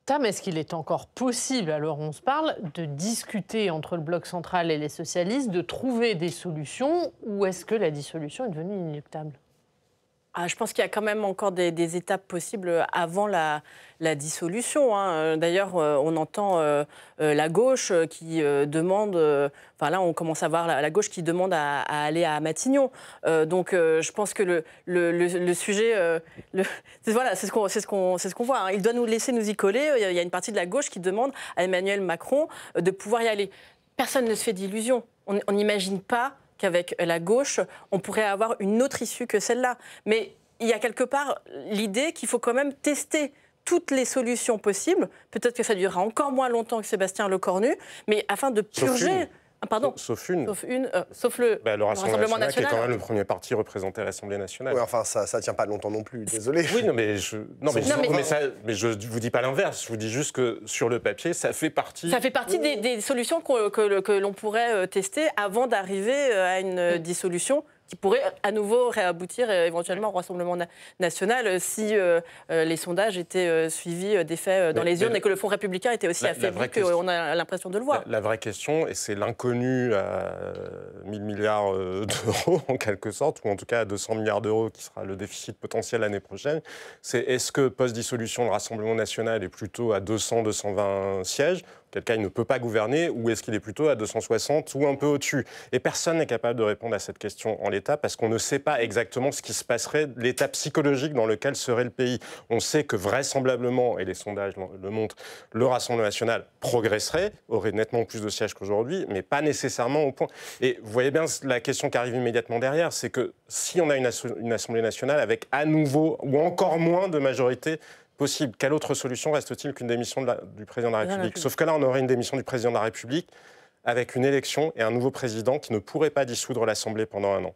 Speaker 1: inéluctable. Est-ce qu'il est encore possible, alors on se parle, de discuter entre le bloc central et les socialistes, de trouver des solutions, ou est-ce que la dissolution est devenue inéluctable ?
Speaker 16: Je pense qu'il y a quand même encore des étapes possibles avant la dissolution. D'ailleurs, on entend la gauche qui demande... Enfin là, on commence à voir la gauche qui demande à aller à Matignon. Donc, je pense que le sujet... Voilà, c'est ce qu'on voit. Il doit nous laisser nous y coller. Il y a une partie de la gauche qui demande à Emmanuel Macron de pouvoir y aller. Personne ne se fait d'illusions. On n'imagine pas qu'avec la gauche, on pourrait avoir une autre issue que celle-là. Mais il y a quelque part l'idée qu'il faut quand même tester toutes les solutions possibles. Peut-être que ça durera encore moins longtemps que Sébastien Lecornu, mais afin de purger...
Speaker 15: Sauf une.
Speaker 16: Sauf le
Speaker 15: Rassemblement national, qui est quand même le premier parti représenté à l'Assemblée nationale.
Speaker 17: Oui, enfin, ça ne tient pas longtemps non plus, désolé.
Speaker 15: Oui, mais je ne vous dis pas l'inverse. Je vous dis juste que sur le papier, ça fait partie...
Speaker 16: Ça fait partie des solutions que l'on pourrait tester avant d'arriver à une dissolution qui pourrait à nouveau réaboutir éventuellement au Rassemblement national si les sondages étaient suivis des faits dans les urnes et que le Front républicain était aussi affaibli qu'on a l'impression de le voir.
Speaker 15: La vraie question, et c'est l'inconnu à 1000 milliards d'euros en quelque sorte, ou en tout cas à 200 milliards d'euros qui sera le déficit potentiel l'année prochaine, c'est est-ce que post-dissolution le Rassemblement national est plutôt à 200-220 sièges, auquel cas il ne peut pas gouverner, ou est-ce qu'il est plutôt à 260 ou un peu au-dessus? Et personne n'est capable de répondre à cette question en l'état parce qu'on ne sait pas exactement ce qui se passerait, l'état psychologique dans lequel serait le pays. On sait que vraisemblablement, et les sondages le montrent, le Rassemblement national progresserait, aurait nettement plus de sièges qu'aujourd'hui, mais pas nécessairement au point. Et vous voyez bien la question qui arrive immédiatement derrière, c'est que si on a une Assemblée nationale avec à nouveau ou encore moins de majorité possible, quelle autre solution reste-t-il qu'une démission du président de la République? Sauf que là, on aurait une démission du président de la République avec une élection et un nouveau président qui ne pourrait pas dissoudre l'Assemblée pendant un an.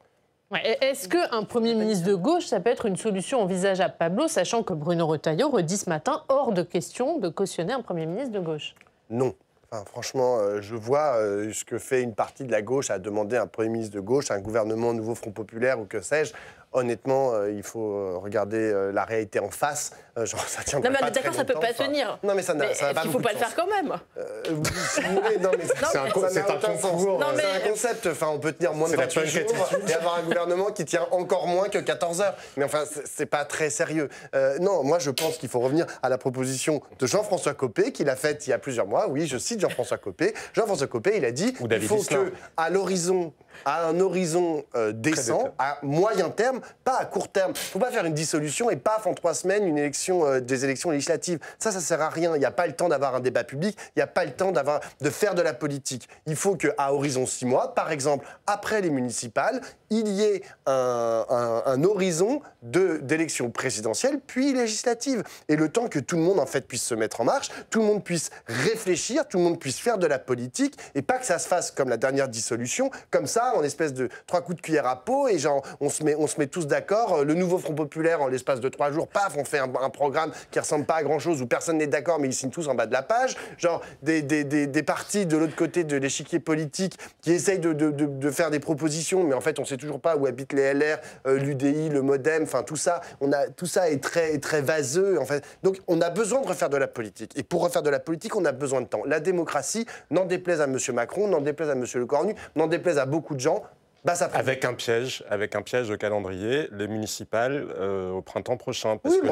Speaker 1: Est-ce qu'un Premier ministre de gauche, ça peut être une solution envisageable, Pablo, sachant que Bruno Retailleau redit ce matin, hors de question de cautionner un Premier ministre de gauche?
Speaker 17: Non. Enfin, franchement, je vois ce que fait une partie de la gauche à demander un Premier ministre de gauche, un gouvernement nouveau Front populaire ou que sais-je. Honnêtement, il faut regarder la réalité en face. Genre, ça tiendrait
Speaker 16: non, mais
Speaker 17: pas très
Speaker 16: d'accord, ça peut pas tenir.
Speaker 17: Non, mais ça n'a pas
Speaker 16: il ne faut pas le faire quand même.
Speaker 17: C'est un concours. C'est un concept. Enfin, on peut tenir moins de 28 jours et avoir un gouvernement qui tient encore moins que 14 heures. Mais enfin, c'est pas très sérieux. Non, moi, je pense qu'il faut revenir à la proposition de Jean-François Copé, qu'il a faite il y a plusieurs mois. Oui, je cite Jean-François Copé. Jean-François Copé, il a dit qu'il faut qu'à l'horizon, à un horizon décent, à moyen terme, pas à court terme. Il ne faut pas faire une dissolution et paf, en 3 semaines, une élection, des élections législatives. Ça ne sert à rien. Il n'y a pas le temps d'avoir un débat public, il n'y a pas le temps de faire de la politique. Il faut qu'à horizon 6 mois, par exemple, après les municipales, il y ait un horizon d'élections présidentielles puis législatives. Et le temps que tout le monde, en fait, puisse se mettre en marche, tout le monde puisse réfléchir, tout le monde puisse faire de la politique et pas que ça se fasse comme la dernière dissolution, comme ça, en espèce de 3 coups de cuillère à peau et genre, on se met tous d'accord. Le nouveau Front populaire, en l'espace de 3 jours, paf, on fait un programme qui ressemble pas à grand-chose où personne n'est d'accord, mais ils signent tous en bas de la page. Genre, des partis de l'autre côté de l'échiquier politique qui essayent de faire des propositions, mais en fait, on sait toujours pas où habitent les LR, l'UDI, le MoDem, enfin tout ça. Tout ça est très vaseux, en fait. Donc, on a besoin de refaire de la politique. Et pour refaire de la politique, on a besoin de temps. La démocratie, n'en déplaise à M. Macron, n'en déplaise à M. Lecornu, n'en déplaise à beaucoup de gens, bah, ça
Speaker 15: avec un piège de calendrier, les municipales au printemps prochain.
Speaker 17: Parce que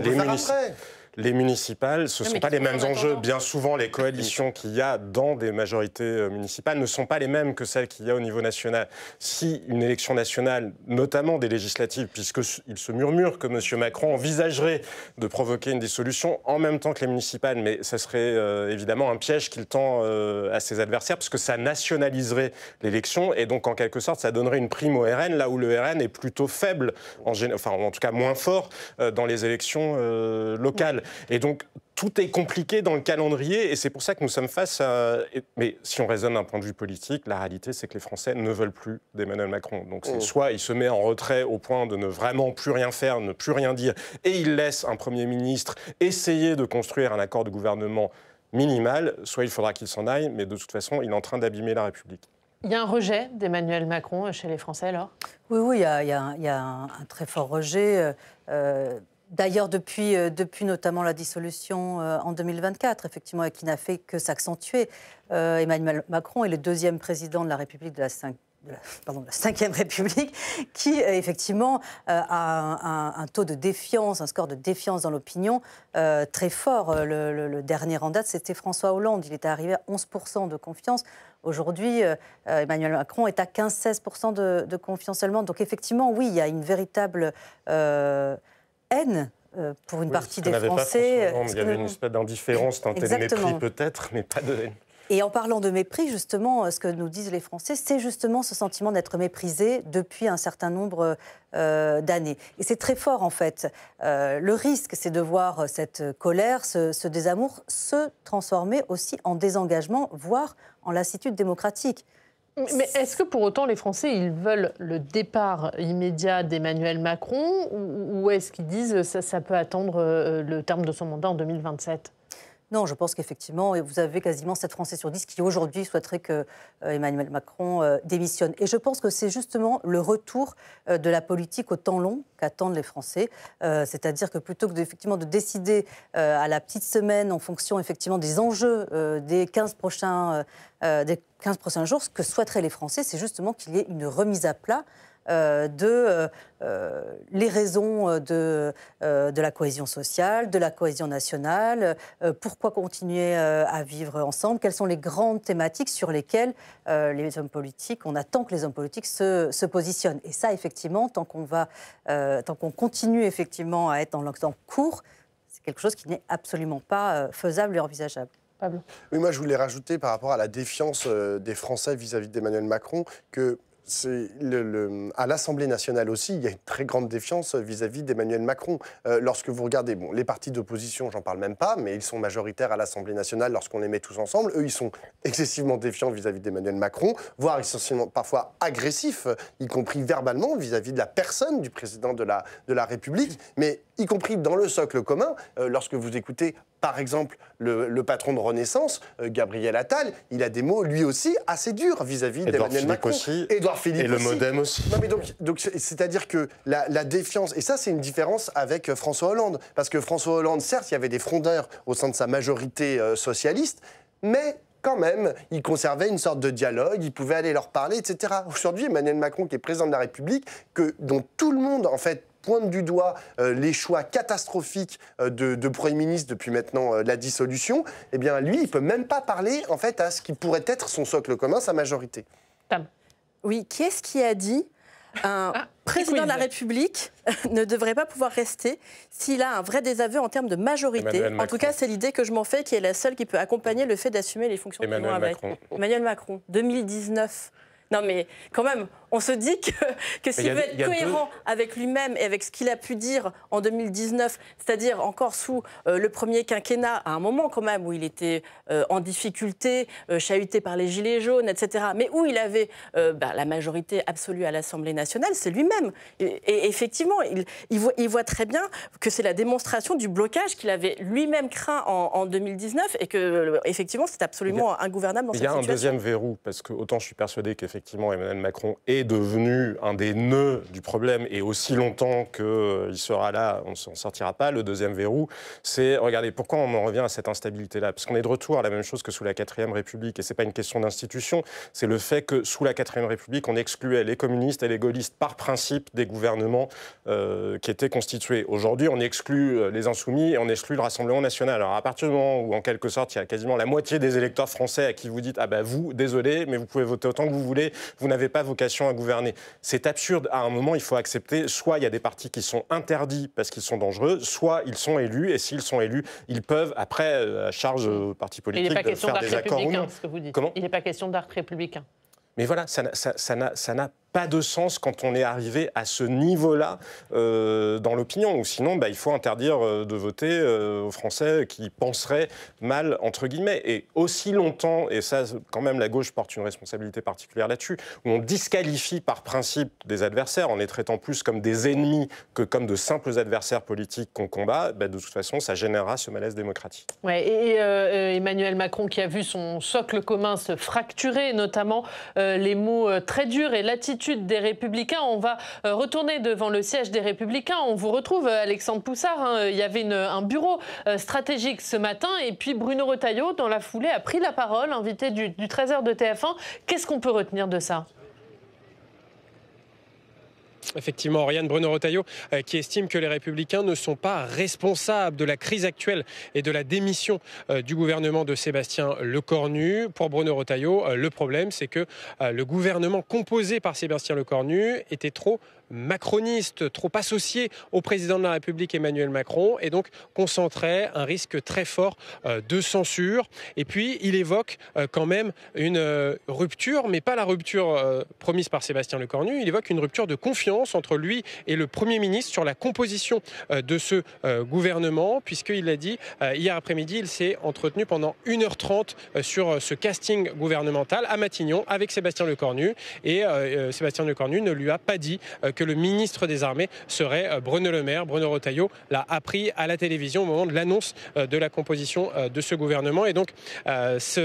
Speaker 15: les municipales, ce ne sont pas les mêmes enjeux. Bien souvent, les coalitions qu'il y a dans des majorités municipales ne sont pas les mêmes que celles qu'il y a au niveau national. Si une élection nationale, notamment des législatives, puisqu'il se murmure que M. Macron envisagerait de provoquer une dissolution en même temps que les municipales, mais ça serait évidemment un piège qu'il tend à ses adversaires, parce que ça nationaliserait l'élection, et donc en quelque sorte, ça donnerait une prime au RN, là où le RN est plutôt faible, en tout cas moins fort, dans les élections locales. Et donc, tout est compliqué dans le calendrier et c'est pour ça que nous sommes face à... Mais si on raisonne d'un point de vue politique, la réalité, c'est que les Français ne veulent plus d'Emmanuel Macron. Donc, soit il se met en retrait au point de ne vraiment plus rien faire, ne plus rien dire, et il laisse un Premier ministre essayer de construire un accord de gouvernement minimal, soit il faudra qu'il s'en aille, mais de toute façon, il est en train d'abîmer la République.
Speaker 1: Il y a un rejet d'Emmanuel Macron chez les Français, alors ?
Speaker 18: Oui, il y a un très fort rejet. D'ailleurs, depuis notamment la dissolution en 2024, effectivement, et qui n'a fait que s'accentuer, Emmanuel Macron est le deuxième président de la République de la 5e République, qui effectivement a un taux de défiance, un score de défiance dans l'opinion très fort. Le dernier en date, c'était François Hollande. Il était arrivé à 11% de confiance. Aujourd'hui, Emmanuel Macron est à 15-16% de confiance seulement. Donc effectivement, oui, il y a une véritable haine pour une partie des Français.
Speaker 15: Il y avait une espèce d'indifférence, teintée de mépris peut-être, mais pas de haine.
Speaker 18: Et en parlant de mépris, justement, ce que nous disent les Français, c'est justement ce sentiment d'être méprisé depuis un certain nombre d'années. Et c'est très fort, en fait. Le risque, c'est de voir cette colère, ce désamour se transformer aussi en désengagement, voire en lassitude démocratique.
Speaker 1: Mais est-ce que pour autant les Français, ils veulent le départ immédiat d'Emmanuel Macron ou est-ce qu'ils disent ça peut attendre le terme de son mandat en 2027 ?
Speaker 18: Non, je pense qu'effectivement, vous avez quasiment 7 Français sur 10 qui aujourd'hui souhaiteraient que Emmanuel Macron démissionne. Et je pense que c'est justement le retour de la politique au temps long qu'attendent les Français. C'est-à-dire que plutôt que effectivement de décider à la petite semaine en fonction effectivement des enjeux des 15 prochains jours, ce que souhaiteraient les Français, c'est justement qu'il y ait une remise à plat les raisons de la cohésion sociale, de la cohésion nationale, pourquoi continuer à vivre ensemble, quelles sont les grandes thématiques sur lesquelles les hommes politiques, on attend que les hommes politiques se positionnent. Et ça, effectivement, tant qu'on continue effectivement à être dans le temps court, c'est quelque chose qui n'est absolument pas faisable et envisageable.
Speaker 1: Pablo.
Speaker 17: Oui, moi je voulais rajouter par rapport à la défiance des Français vis-à-vis d'Emmanuel Macron que à l'Assemblée nationale aussi, il y a une très grande défiance vis-à-vis d'Emmanuel Macron. Lorsque vous regardez, les partis d'opposition, j'en parle même pas, mais ils sont majoritaires à l'Assemblée nationale lorsqu'on les met tous ensemble. Eux, ils sont excessivement défiants vis-à-vis d'Emmanuel Macron, voire essentiellement parfois agressifs, y compris verbalement vis-à-vis de la personne du président de la République, mais y compris dans le socle commun, lorsque vous écoutez par exemple, le patron de Renaissance, Gabriel Attal, il a des mots, lui aussi, assez durs vis-à-vis d'Emmanuel Macron.
Speaker 15: Édouard Philippe aussi. Et le Modem aussi.
Speaker 17: Non, mais donc c'est-à-dire que la défiance, et ça, c'est une différence avec François Hollande. Parce que François Hollande, certes, il y avait des frondeurs au sein de sa majorité socialiste, mais quand même, il conservait une sorte de dialogue, il pouvait aller leur parler, etc. Aujourd'hui, Emmanuel Macron, qui est président de la République, dont tout le monde, en fait, pointe du doigt les choix catastrophiques de Premier ministre depuis maintenant la dissolution, eh bien lui, il ne peut même pas parler en fait à ce qui pourrait être son socle commun, sa majorité.
Speaker 16: Oui, qui est-ce qui a dit un président de la République ne devrait pas pouvoir rester s'il a un vrai désaveu en termes de majorité. En tout cas, c'est l'idée que je m'en fais, qui est la seule qui peut accompagner le fait d'assumer les fonctions qui vont avec. Emmanuel Macron, 2019. Non mais quand même, on se dit que s'il veut être cohérent avec lui-même et avec ce qu'il a pu dire en 2019, c'est-à-dire encore sous le premier quinquennat, à un moment quand même où il était en difficulté, chahuté par les gilets jaunes, etc., mais où il avait la majorité absolue à l'Assemblée nationale, c'est lui-même. Et effectivement, il voit très bien que c'est la démonstration du blocage qu'il avait lui-même craint en 2019 et que, effectivement, c'est absolument ingouvernable dans cette situation.
Speaker 15: Il y a un deuxième verrou, parce que autant je suis persuadé qu'effectivement, Emmanuel Macron est devenu un des nœuds du problème et aussi longtemps qu'il sera là, on ne s'en sortira pas. Le deuxième verrou, c'est, regardez, pourquoi on en revient à cette instabilité-là? Parce qu'on est de retour à la même chose que sous la 4e République, et ce n'est pas une question d'institution, c'est le fait que sous la 4e République, on excluait les communistes et les gaullistes par principe des gouvernements qui étaient constitués. Aujourd'hui, on exclut les insoumis et on exclut le Rassemblement national. Alors à partir du moment où, en quelque sorte, il y a quasiment la moitié des électeurs français à qui vous dites « Ah ben vous, désolé, mais vous pouvez voter autant que vous voulez, vous n'avez pas vocation à gouverner ». C'est absurde. À un moment, il faut accepter, soit il y a des partis qui sont interdits parce qu'ils sont dangereux, soit ils sont élus, et s'ils sont élus, ils peuvent, après, à charge aux partis politiques, de faire des accords ou non.
Speaker 1: Ce que vous dites.
Speaker 15: Comment ?
Speaker 1: Il n'est pas question d'arc républicain.
Speaker 15: Mais voilà, ça n'a pas de sens quand on est arrivé à ce niveau-là dans l'opinion. Ou sinon, il faut interdire de voter aux Français qui penseraient mal, entre guillemets. Et aussi longtemps, et ça, quand même, la gauche porte une responsabilité particulière là-dessus, où on disqualifie par principe des adversaires en les traitant plus comme des ennemis que comme de simples adversaires politiques qu'on combat, de toute façon, ça générera ce malaise démocratique.
Speaker 1: Ouais, et Emmanuel Macron qui a vu son socle commun se fracturer, notamment les mots très durs et l'attitude l'attitude des Républicains. On va retourner devant le siège des Républicains. On vous retrouve, Alexandre Poussard. Il y avait un bureau stratégique ce matin et puis Bruno Retailleau, dans la foulée, a pris la parole, invité du 13h de TF1. Qu'est-ce qu'on peut retenir de ça ?
Speaker 6: Effectivement, Oriane, Bruno Retailleau qui estime que les Républicains ne sont pas responsables de la crise actuelle et de la démission du gouvernement de Sébastien Lecornu. Pour Bruno Retailleau, le problème, c'est que le gouvernement composé par Sébastien Lecornu était trop macroniste, trop associé au président de la République Emmanuel Macron et donc concentrait un risque très fort de censure. Et puis il évoque quand même une rupture, mais pas la rupture promise par Sébastien Lecornu, il évoque une rupture de confiance entre lui et le Premier ministre sur la composition de ce gouvernement, puisqu'il l'a dit hier après-midi, il s'est entretenu pendant 1h30 sur ce casting gouvernemental à Matignon avec Sébastien Lecornu et Sébastien Lecornu ne lui a pas dit que le ministre des Armées serait Bruno Le Maire. Bruno Retailleau l'a appris à la télévision au moment de l'annonce de la composition de ce gouvernement. Et donc, ça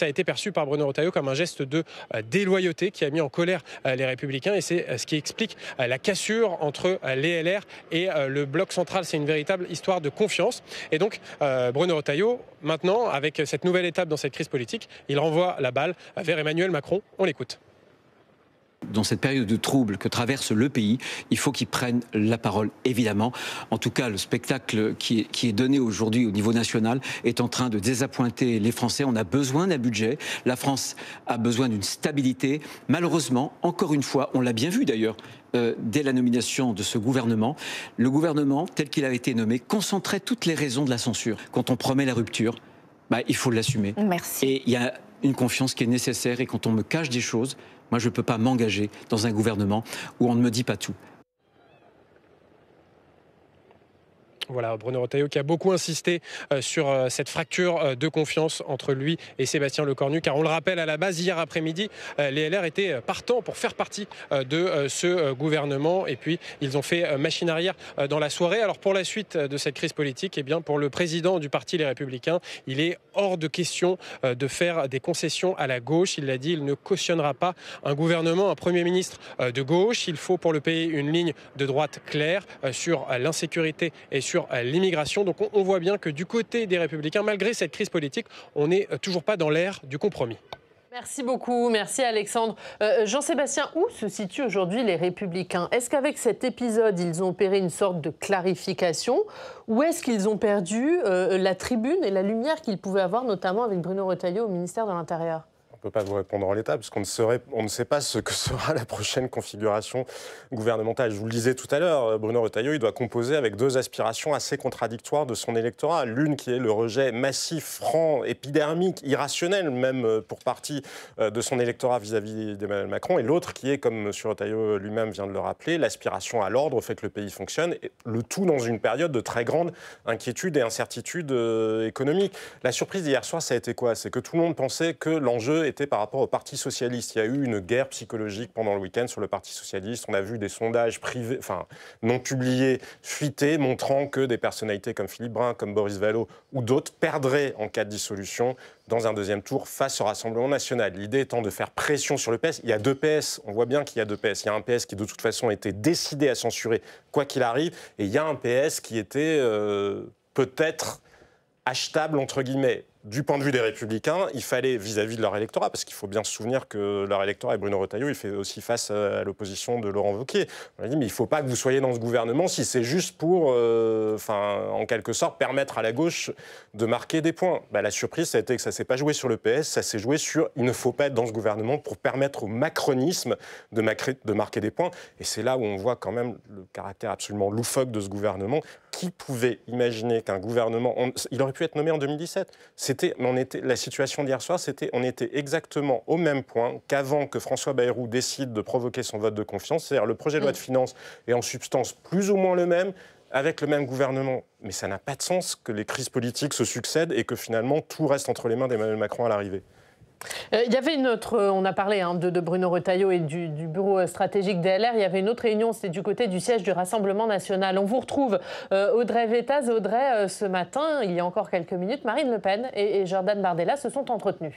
Speaker 6: a été perçu par Bruno Retailleau comme un geste de déloyauté qui a mis en colère les Républicains. Et c'est ce qui explique la cassure entre les LR et le bloc central. C'est une véritable histoire de confiance. Et donc, Bruno Retailleau, maintenant, avec cette nouvelle étape dans cette crise politique, il renvoie la balle vers Emmanuel Macron. On l'écoute.
Speaker 13: Dans cette période de trouble que traverse le pays, il faut qu'ils prennent la parole, évidemment. En tout cas, le spectacle qui est donné aujourd'hui au niveau national est en train de désappointer les Français. On a besoin d'un budget. La France a besoin d'une stabilité. Malheureusement, encore une fois, on l'a bien vu d'ailleurs, dès la nomination de ce gouvernement, le gouvernement, tel qu'il a été nommé, concentrait toutes les raisons de la censure. Quand on promet la rupture, il faut l'assumer.
Speaker 14: Merci.
Speaker 13: Et il y a une confiance qui est nécessaire et quand on me cache des choses, moi, je ne peux pas m'engager dans un gouvernement où on ne me dit pas tout.
Speaker 6: Voilà, Bruno Retailleau qui a beaucoup insisté sur cette fracture de confiance entre lui et Sébastien Lecornu, car on le rappelle, à la base, hier après-midi, les LR étaient partants pour faire partie de ce gouvernement, et puis ils ont fait machine arrière dans la soirée. Alors pour la suite de cette crise politique, eh bien, pour le président du parti Les Républicains, il est hors de question de faire des concessions à la gauche. Il l'a dit, il ne cautionnera pas un gouvernement, un Premier ministre de gauche. Il faut pour le pays une ligne de droite claire sur l'insécurité et sur l'immigration. Donc on voit bien que du côté des Républicains, malgré cette crise politique, on n'est toujours pas dans l'ère du compromis.
Speaker 1: Merci beaucoup, merci Alexandre. Jean-Sébastien, où se situent aujourd'hui les Républicains? Est-ce qu'avec cet épisode, ils ont opéré une sorte de clarification ou est-ce qu'ils ont perdu la tribune et la lumière qu'ils pouvaient avoir, notamment avec Bruno Retailleau au ministère de l'Intérieur?
Speaker 15: On ne peut pas vous répondre en l'état, parce qu'on ne sait pas ce que sera la prochaine configuration gouvernementale. Je vous le disais tout à l'heure, Bruno Retailleau, il doit composer avec deux aspirations assez contradictoires de son électorat. L'une qui est le rejet massif, franc, épidermique, irrationnel même pour partie de son électorat vis-à-vis d'Emmanuel Macron, et l'autre qui est, comme M. Retailleau lui-même vient de le rappeler, l'aspiration à l'ordre, au fait que le pays fonctionne, et le tout dans une période de très grande inquiétude et incertitude économique. La surprise d'hier soir, ça a été quoi? C'est que tout le monde pensait que l'enjeu était par rapport au Parti socialiste. Il y a eu une guerre psychologique pendant le week-end sur le Parti socialiste. On a vu des sondages privés, non publiés, fuités, montrant que des personnalités comme Philippe Brun, comme Boris Vallaud ou d'autres perdraient en cas de dissolution dans un deuxième tour face au Rassemblement national. L'idée étant de faire pression sur le PS. Il y a deux PS, on voit bien qu'il y a deux PS. Il y a un PS qui de toute façon était décidé à censurer quoi qu'il arrive, et il y a un PS qui était peut-être achetable entre guillemets. Du point de vue des Républicains, il fallait, vis-à-vis de leur électorat, parce qu'il faut bien se souvenir que leur électorat, et Bruno Retailleau, il fait aussi face à l'opposition de Laurent Wauquiez. On a dit, mais il ne faut pas que vous soyez dans ce gouvernement si c'est juste pour, en quelque sorte, permettre à la gauche de marquer des points. La surprise, ça a été que ça ne s'est pas joué sur le PS, ça s'est joué sur il ne faut pas être dans ce gouvernement pour permettre au macronisme de marquer des points. Et c'est là où on voit quand même le caractère absolument loufoque de ce gouvernement. Qui pouvait imaginer qu'un gouvernement... il aurait pu être nommé en 2017. La situation d'hier soir, on était exactement au même point qu'avant que François Bayrou décide de provoquer son vote de confiance. C'est-à-dire le projet de loi de finances est en substance plus ou moins le même, avec le même gouvernement. Mais ça n'a pas de sens que les crises politiques se succèdent et que finalement tout reste entre les mains d'Emmanuel Macron à l'arrivée.
Speaker 1: Il y avait une autre, on a parlé de Bruno Retailleau et du bureau stratégique des LR, il y avait une autre réunion, c'était du côté du siège du Rassemblement national. On vous retrouve Audrey Vettaz. Audrey, ce matin, il y a encore quelques minutes, Marine Le Pen et Jordan Bardella se sont entretenus.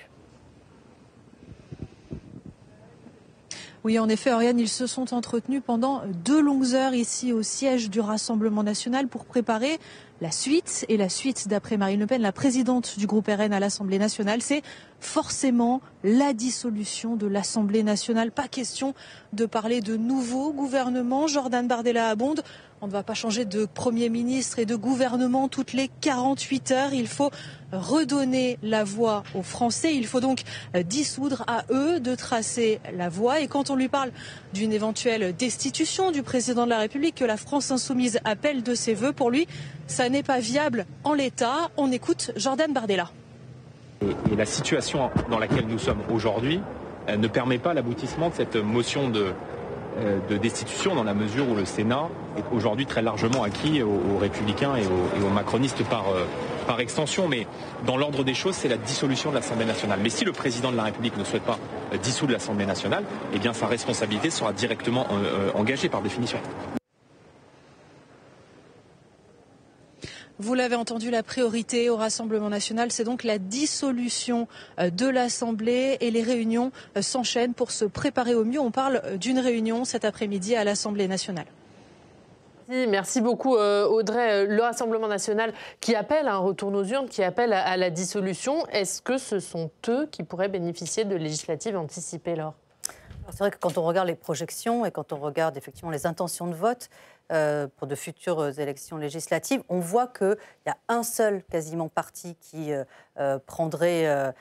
Speaker 20: Oui, en effet, Oriane, ils se sont entretenus pendant 2 longues heures ici au siège du Rassemblement national pour préparer la suite. Et la suite, d'après Marine Le Pen, la présidente du groupe RN à l'Assemblée nationale, c'est forcément la dissolution de l'Assemblée nationale. Pas question de parler de nouveau gouvernement. Jordan Bardella abonde. On ne va pas changer de Premier ministre et de gouvernement toutes les 48 heures. Il faut redonner la voix aux Français. Il faut donc dissoudre, à eux de tracer la voie. Et quand on lui parle d'une éventuelle destitution du président de la République que la France insoumise appelle de ses voeux, pour lui, ça n'est pas viable en l'état. On écoute Jordan Bardella.
Speaker 21: Et la situation dans laquelle nous sommes aujourd'hui ne permet pas l'aboutissement de cette motion de destitution, dans la mesure où le Sénat est aujourd'hui très largement acquis aux Républicains et aux macronistes par extension. Mais dans l'ordre des choses, c'est la dissolution de l'Assemblée nationale. Mais si le président de la République ne souhaite pas dissoudre l'Assemblée nationale, eh bien sa responsabilité sera directement engagée par définition.
Speaker 20: Vous l'avez entendu, la priorité au Rassemblement national, c'est donc la dissolution de l'Assemblée, et les réunions s'enchaînent pour se préparer au mieux. On parle d'une réunion cet après-midi à l'Assemblée nationale.
Speaker 1: Merci beaucoup Audrey. Le Rassemblement national qui appelle à un retour aux urnes, qui appelle à la dissolution, est-ce que ce sont eux qui pourraient bénéficier de législatives anticipées, Laure ?
Speaker 18: C'est vrai que quand on regarde les projections et quand on regarde effectivement les intentions de vote pour de futures élections législatives, on voit qu'il y a un seul quasiment parti qui prendrait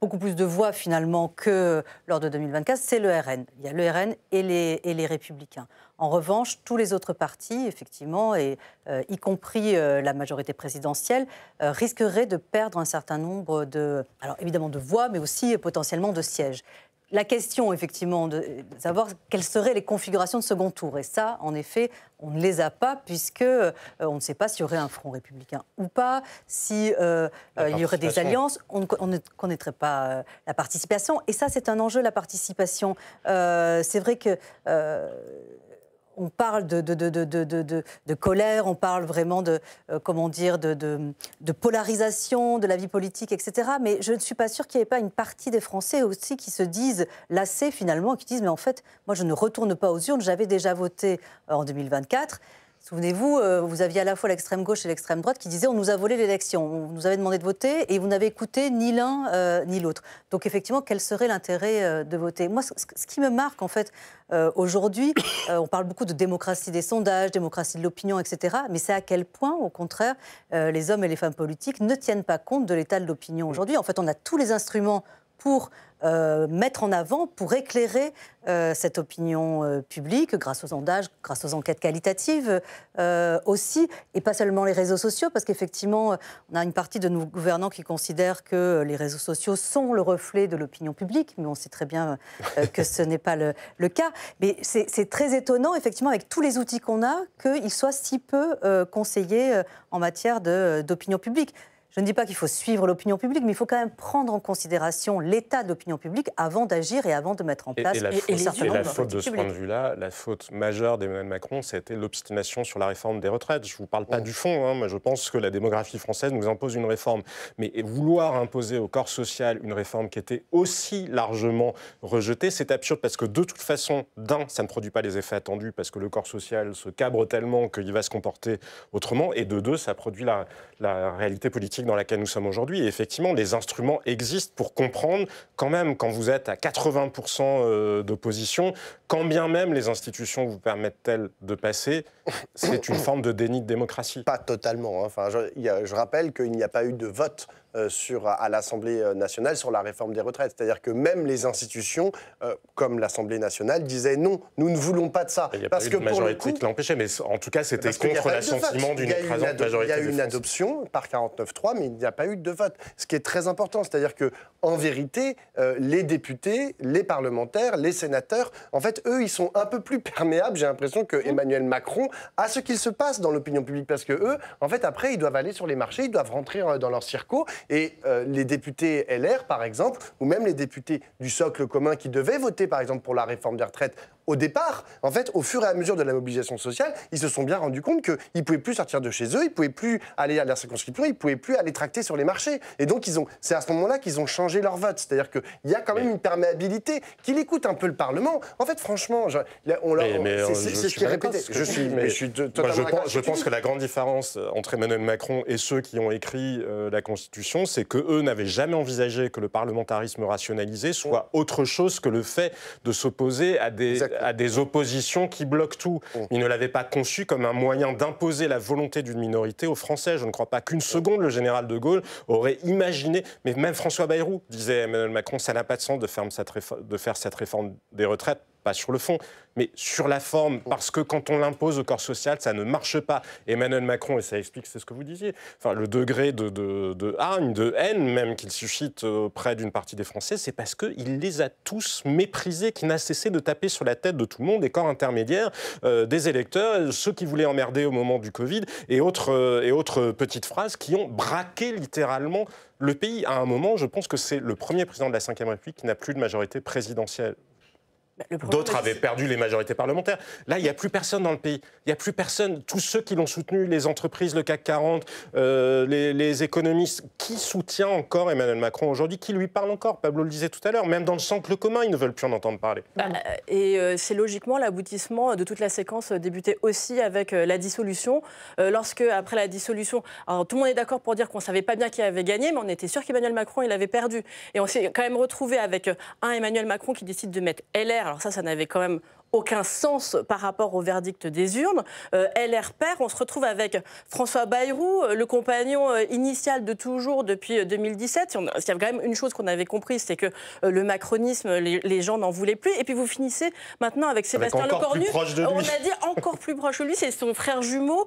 Speaker 18: beaucoup plus de voix finalement que lors de 2024, c'est le RN. Il y a le RN et les Républicains. En revanche, tous les autres partis, effectivement, et y compris la majorité présidentielle, risqueraient de perdre un certain nombre alors évidemment de voix, mais aussi potentiellement de sièges. La question, effectivement, de savoir quelles seraient les configurations de second tour. Et ça, en effet, on ne les a pas, puisque on ne sait pas s'il y aurait un front républicain ou pas, si il y aurait des alliances. On ne connaîtrait pas la participation. Et ça, c'est un enjeu, la participation. C'est vrai que... on parle de colère, on parle vraiment de polarisation de la vie politique, etc. Mais je ne suis pas sûre qu'il n'y ait pas une partie des Français aussi qui se disent lassés finalement, qui disent mais en fait, moi je ne retourne pas aux urnes, j'avais déjà voté en 2024. Souvenez-vous, vous aviez à la fois l'extrême gauche et l'extrême droite qui disaient on nous a volé l'élection, on nous avait demandé de voter et vous n'avez écouté ni l'un ni l'autre. Donc effectivement, quel serait l'intérêt de voter ? Moi, ce qui me marque en fait aujourd'hui, on parle beaucoup de démocratie des sondages, démocratie de l'opinion, etc. Mais c'est à quel point, au contraire, les hommes et les femmes politiques ne tiennent pas compte de l'état de l'opinion aujourd'hui. En fait, on a tous les instruments pour mettre en avant, pour éclairer cette opinion publique, grâce aux sondages, grâce aux enquêtes qualitatives aussi, et pas seulement les réseaux sociaux, parce qu'effectivement, on a une partie de nos gouvernants qui considèrent que les réseaux sociaux sont le reflet de l'opinion publique, mais on sait très bien que ce n'est pas le cas. Mais c'est très étonnant, effectivement, avec tous les outils qu'on a, qu'ils soient si peu conseillés en matière d'opinion publique. Je ne dis pas qu'il faut suivre l'opinion publique, mais il faut quand même prendre en considération l'état de l'opinion publique avant d'agir et avant de mettre en place
Speaker 15: la faute de ce point de vue-là, la faute majeure d'Emmanuel Macron, c'était l'obstination sur la réforme des retraites. Je ne vous parle pas du fond, hein. Moi je pense que la démographie française nous impose une réforme. Mais vouloir imposer au corps social une réforme qui était aussi largement rejetée, c'est absurde parce que de toute façon, d'un, ça ne produit pas les effets attendus parce que le corps social se cabre tellement qu'il va se comporter autrement, et de deux, ça produit la réalité politique dans laquelle nous sommes aujourd'hui. Et effectivement, les instruments existent pour comprendre quand même, quand vous êtes à 80% d'opposition, quand bien même les institutions vous permettent-elles de passer, c'est une forme de déni de démocratie.
Speaker 17: Pas totalement. Hein. Enfin, je rappelle qu'il n'y a pas eu de vote à l'Assemblée nationale sur la réforme des retraites. C'est-à-dire que même les institutions, comme l'Assemblée nationale, disaient non, nous ne voulons pas de ça.
Speaker 15: Il n'y a pas eu de majorité qui l'empêchait, mais en tout cas, c'était contre l'assentiment d'une écrasante majorité.
Speaker 17: Il y a eu une adoption par 49.3, mais il n'y a pas eu de vote. Ce qui est très important, c'est-à-dire qu'en vérité, les députés, les parlementaires, les sénateurs, en fait, eux, ils sont un peu plus perméables, j'ai l'impression, que Emmanuel Macron à ce qu'il se passe dans l'opinion publique. Parce que eux, en fait, après, ils doivent aller sur les marchés, ils doivent rentrer dans leur circo. Et les députés LR, par exemple, ou même les députés du socle commun qui devaient voter, par exemple, pour la réforme des retraites, au départ, en fait, au fur et à mesure de la mobilisation sociale, ils se sont bien rendus compte qu'ils ne pouvaient plus sortir de chez eux, ils ne pouvaient plus aller à la circonscription, ils ne pouvaient plus aller tracter sur les marchés. Et donc, c'est à ce moment-là qu'ils ont changé leur vote. C'est-à-dire qu'il y a quand même une perméabilité, qu'il écoute un peu le Parlement. En fait, franchement, c'est ce qui est répété.
Speaker 15: Je pense que la grande différence entre Emmanuel Macron et ceux qui ont écrit la Constitution, c'est qu'eux n'avaient jamais envisagé que le parlementarisme rationalisé soit autre chose que le fait de s'opposer à des oppositions qui bloquent tout. Ils ne l'avaient pas conçu comme un moyen d'imposer la volonté d'une minorité aux Français. Je ne crois pas qu'une seconde le général de Gaulle aurait imaginé, mais même François Bayrou disait Emmanuel Macron, ça n'a pas de sens de faire cette réforme des retraites. Pas sur le fond, mais sur la forme, parce que quand on l'impose au corps social, ça ne marche pas. Emmanuel Macron, et ça explique, c'est ce que vous disiez, enfin, le degré de hargne, de haine même qu'il suscite auprès d'une partie des Français, c'est parce qu'il les a tous méprisés, qu'il n'a cessé de taper sur la tête de tout le monde, des corps intermédiaires, des électeurs, ceux qui voulaient emmerder au moment du Covid, et autres petites phrases qui ont braqué littéralement le pays. À un moment, je pense que c'est le premier président de la Ve République qui n'a plus de majorité présidentielle. D'autres avaient perdu les majorités parlementaires. Là, il n'y a plus personne dans le pays. Il n'y a plus personne. Tous ceux qui l'ont soutenu, les entreprises, le CAC 40, les économistes, qui soutient encore Emmanuel Macron aujourd'hui? Qui lui parle encore? Pablo le disait tout à l'heure. Même dans le socle commun, ils ne veulent plus en entendre parler.
Speaker 16: C'est logiquement l'aboutissement de toute la séquence débutée aussi avec la dissolution. Lorsque, après la dissolution, alors, tout le monde est d'accord pour dire qu'on ne savait pas bien qui avait gagné, mais on était sûr qu'Emmanuel Macron, il avait perdu. Et on s'est quand même retrouvé avec un Emmanuel Macron qui décide de mettre LR. Alors ça n'avait quand même aucun sens par rapport au verdict des urnes. LR perd, on se retrouve avec François Bayrou, le compagnon initial de toujours depuis 2017. Il y a quand même une chose qu'on avait comprise, c'est que le macronisme, les gens n'en voulaient plus. Et puis vous finissez maintenant avec Sébastien Lecornu. On a dit encore plus proche de lui, c'est son frère jumeau.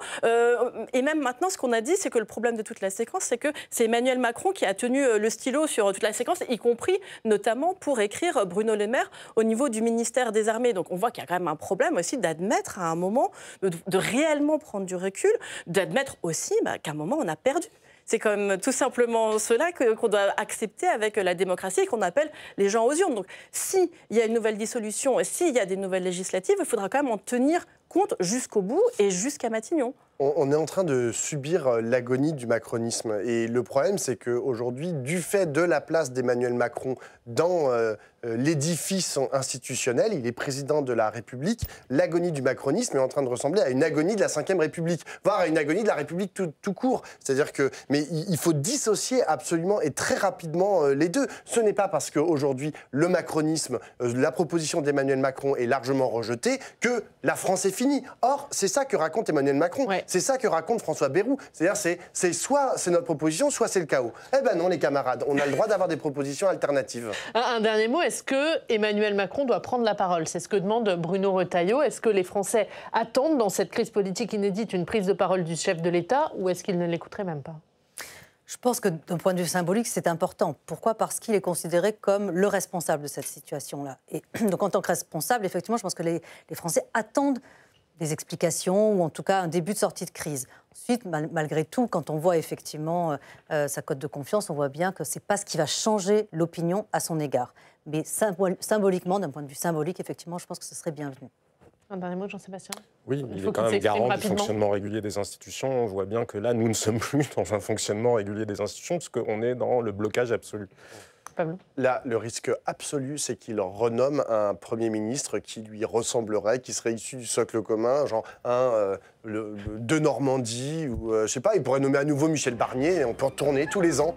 Speaker 16: Et même maintenant, ce qu'on a dit, c'est que le problème de toute la séquence, c'est que c'est Emmanuel Macron qui a tenu le stylo sur toute la séquence, y compris notamment pour écrire Bruno Le Maire au niveau du ministère des Armées. Donc on voit qu'il y a quand même un problème aussi d'admettre à un moment, de réellement prendre du recul, d'admettre aussi qu'à un moment on a perdu. C'est quand même tout simplement cela qu'on doit accepter avec la démocratie et qu'on appelle les gens aux urnes. Donc s'il y a une nouvelle dissolution et s'il y a des nouvelles législatives, il faudra quand même en tenir compte jusqu'au bout et jusqu'à Matignon.
Speaker 17: On est en train de subir l'agonie du macronisme. Et le problème, c'est qu'aujourd'hui, du fait de la place d'Emmanuel Macron dans l'édifice institutionnel, il est président de la République, l'agonie du macronisme est en train de ressembler à une agonie de la Ve République, voire à une agonie de la République tout court. C'est-à-dire que, mais il faut dissocier absolument et très rapidement les deux. Ce n'est pas parce qu'aujourd'hui, le macronisme, la proposition d'Emmanuel Macron est largement rejetée que la France est finie. Or, c'est ça que raconte Emmanuel Macron. Ouais. C'est ça que raconte François Bayrou. C'est-à-dire, c'est soit c'est notre proposition, soit c'est le chaos. Eh ben non, les camarades, on a le droit d'avoir des propositions alternatives.
Speaker 1: Un dernier mot, est-ce que Emmanuel Macron doit prendre la parole? C'est ce que demande Bruno Retailleau. Est-ce que les Français attendent dans cette crise politique inédite une prise de parole du chef de l'État ou est-ce qu'ils ne l'écouteraient même pas?
Speaker 18: Je pense que d'un point de vue symbolique, c'est important. Pourquoi? Parce qu'il est considéré comme le responsable de cette situation-là. Et donc en tant que responsable, effectivement, je pense que les Français attendent des explications ou en tout cas un début de sortie de crise. Ensuite, malgré tout, quand on voit effectivement sa cote de confiance, on voit bien que ce n'est pas ce qui va changer l'opinion à son égard. Mais symboliquement, d'un point de vue symbolique, effectivement, je pense que ce serait bienvenu.
Speaker 1: Un dernier mot, Jean-Sébastien?
Speaker 15: Oui, il est quand même garant du fonctionnement régulier des institutions. On voit bien que là, nous ne sommes plus dans un fonctionnement régulier des institutions parce qu'on est dans le blocage absolu.
Speaker 1: Pablo.
Speaker 17: Là, le risque absolu, c'est qu'il renomme un Premier ministre qui lui ressemblerait, qui serait issu du socle commun, genre de Normandie, ou je sais pas, il pourrait nommer à nouveau Michel Barnier, et on peut retourner tous les ans.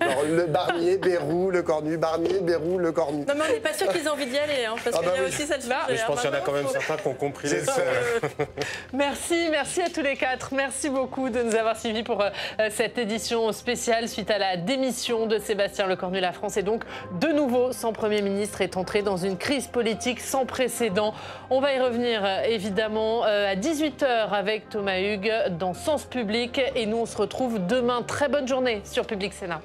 Speaker 17: Alors, le Barnier, Bayrou, Lecornu, Barnier, Bayrou, Lecornu.
Speaker 16: Non, mais on n'est pas sûr qu'ils aient envie d'y aller, hein, parce qu'il y a aussi cette là.
Speaker 15: Mais je pense qu'il y en a quand même certains qui ont compris les
Speaker 1: Merci à tous les quatre. Merci beaucoup de nous avoir suivis pour cette édition spéciale suite à la démission de Sébastien Lecornu. La France est donc de nouveau sans Premier ministre, est entrée dans une crise politique sans précédent. On va y revenir évidemment à 18h avec Thomas Hugues dans Sens Public et nous on se retrouve demain. Très bonne journée sur Public Sénat.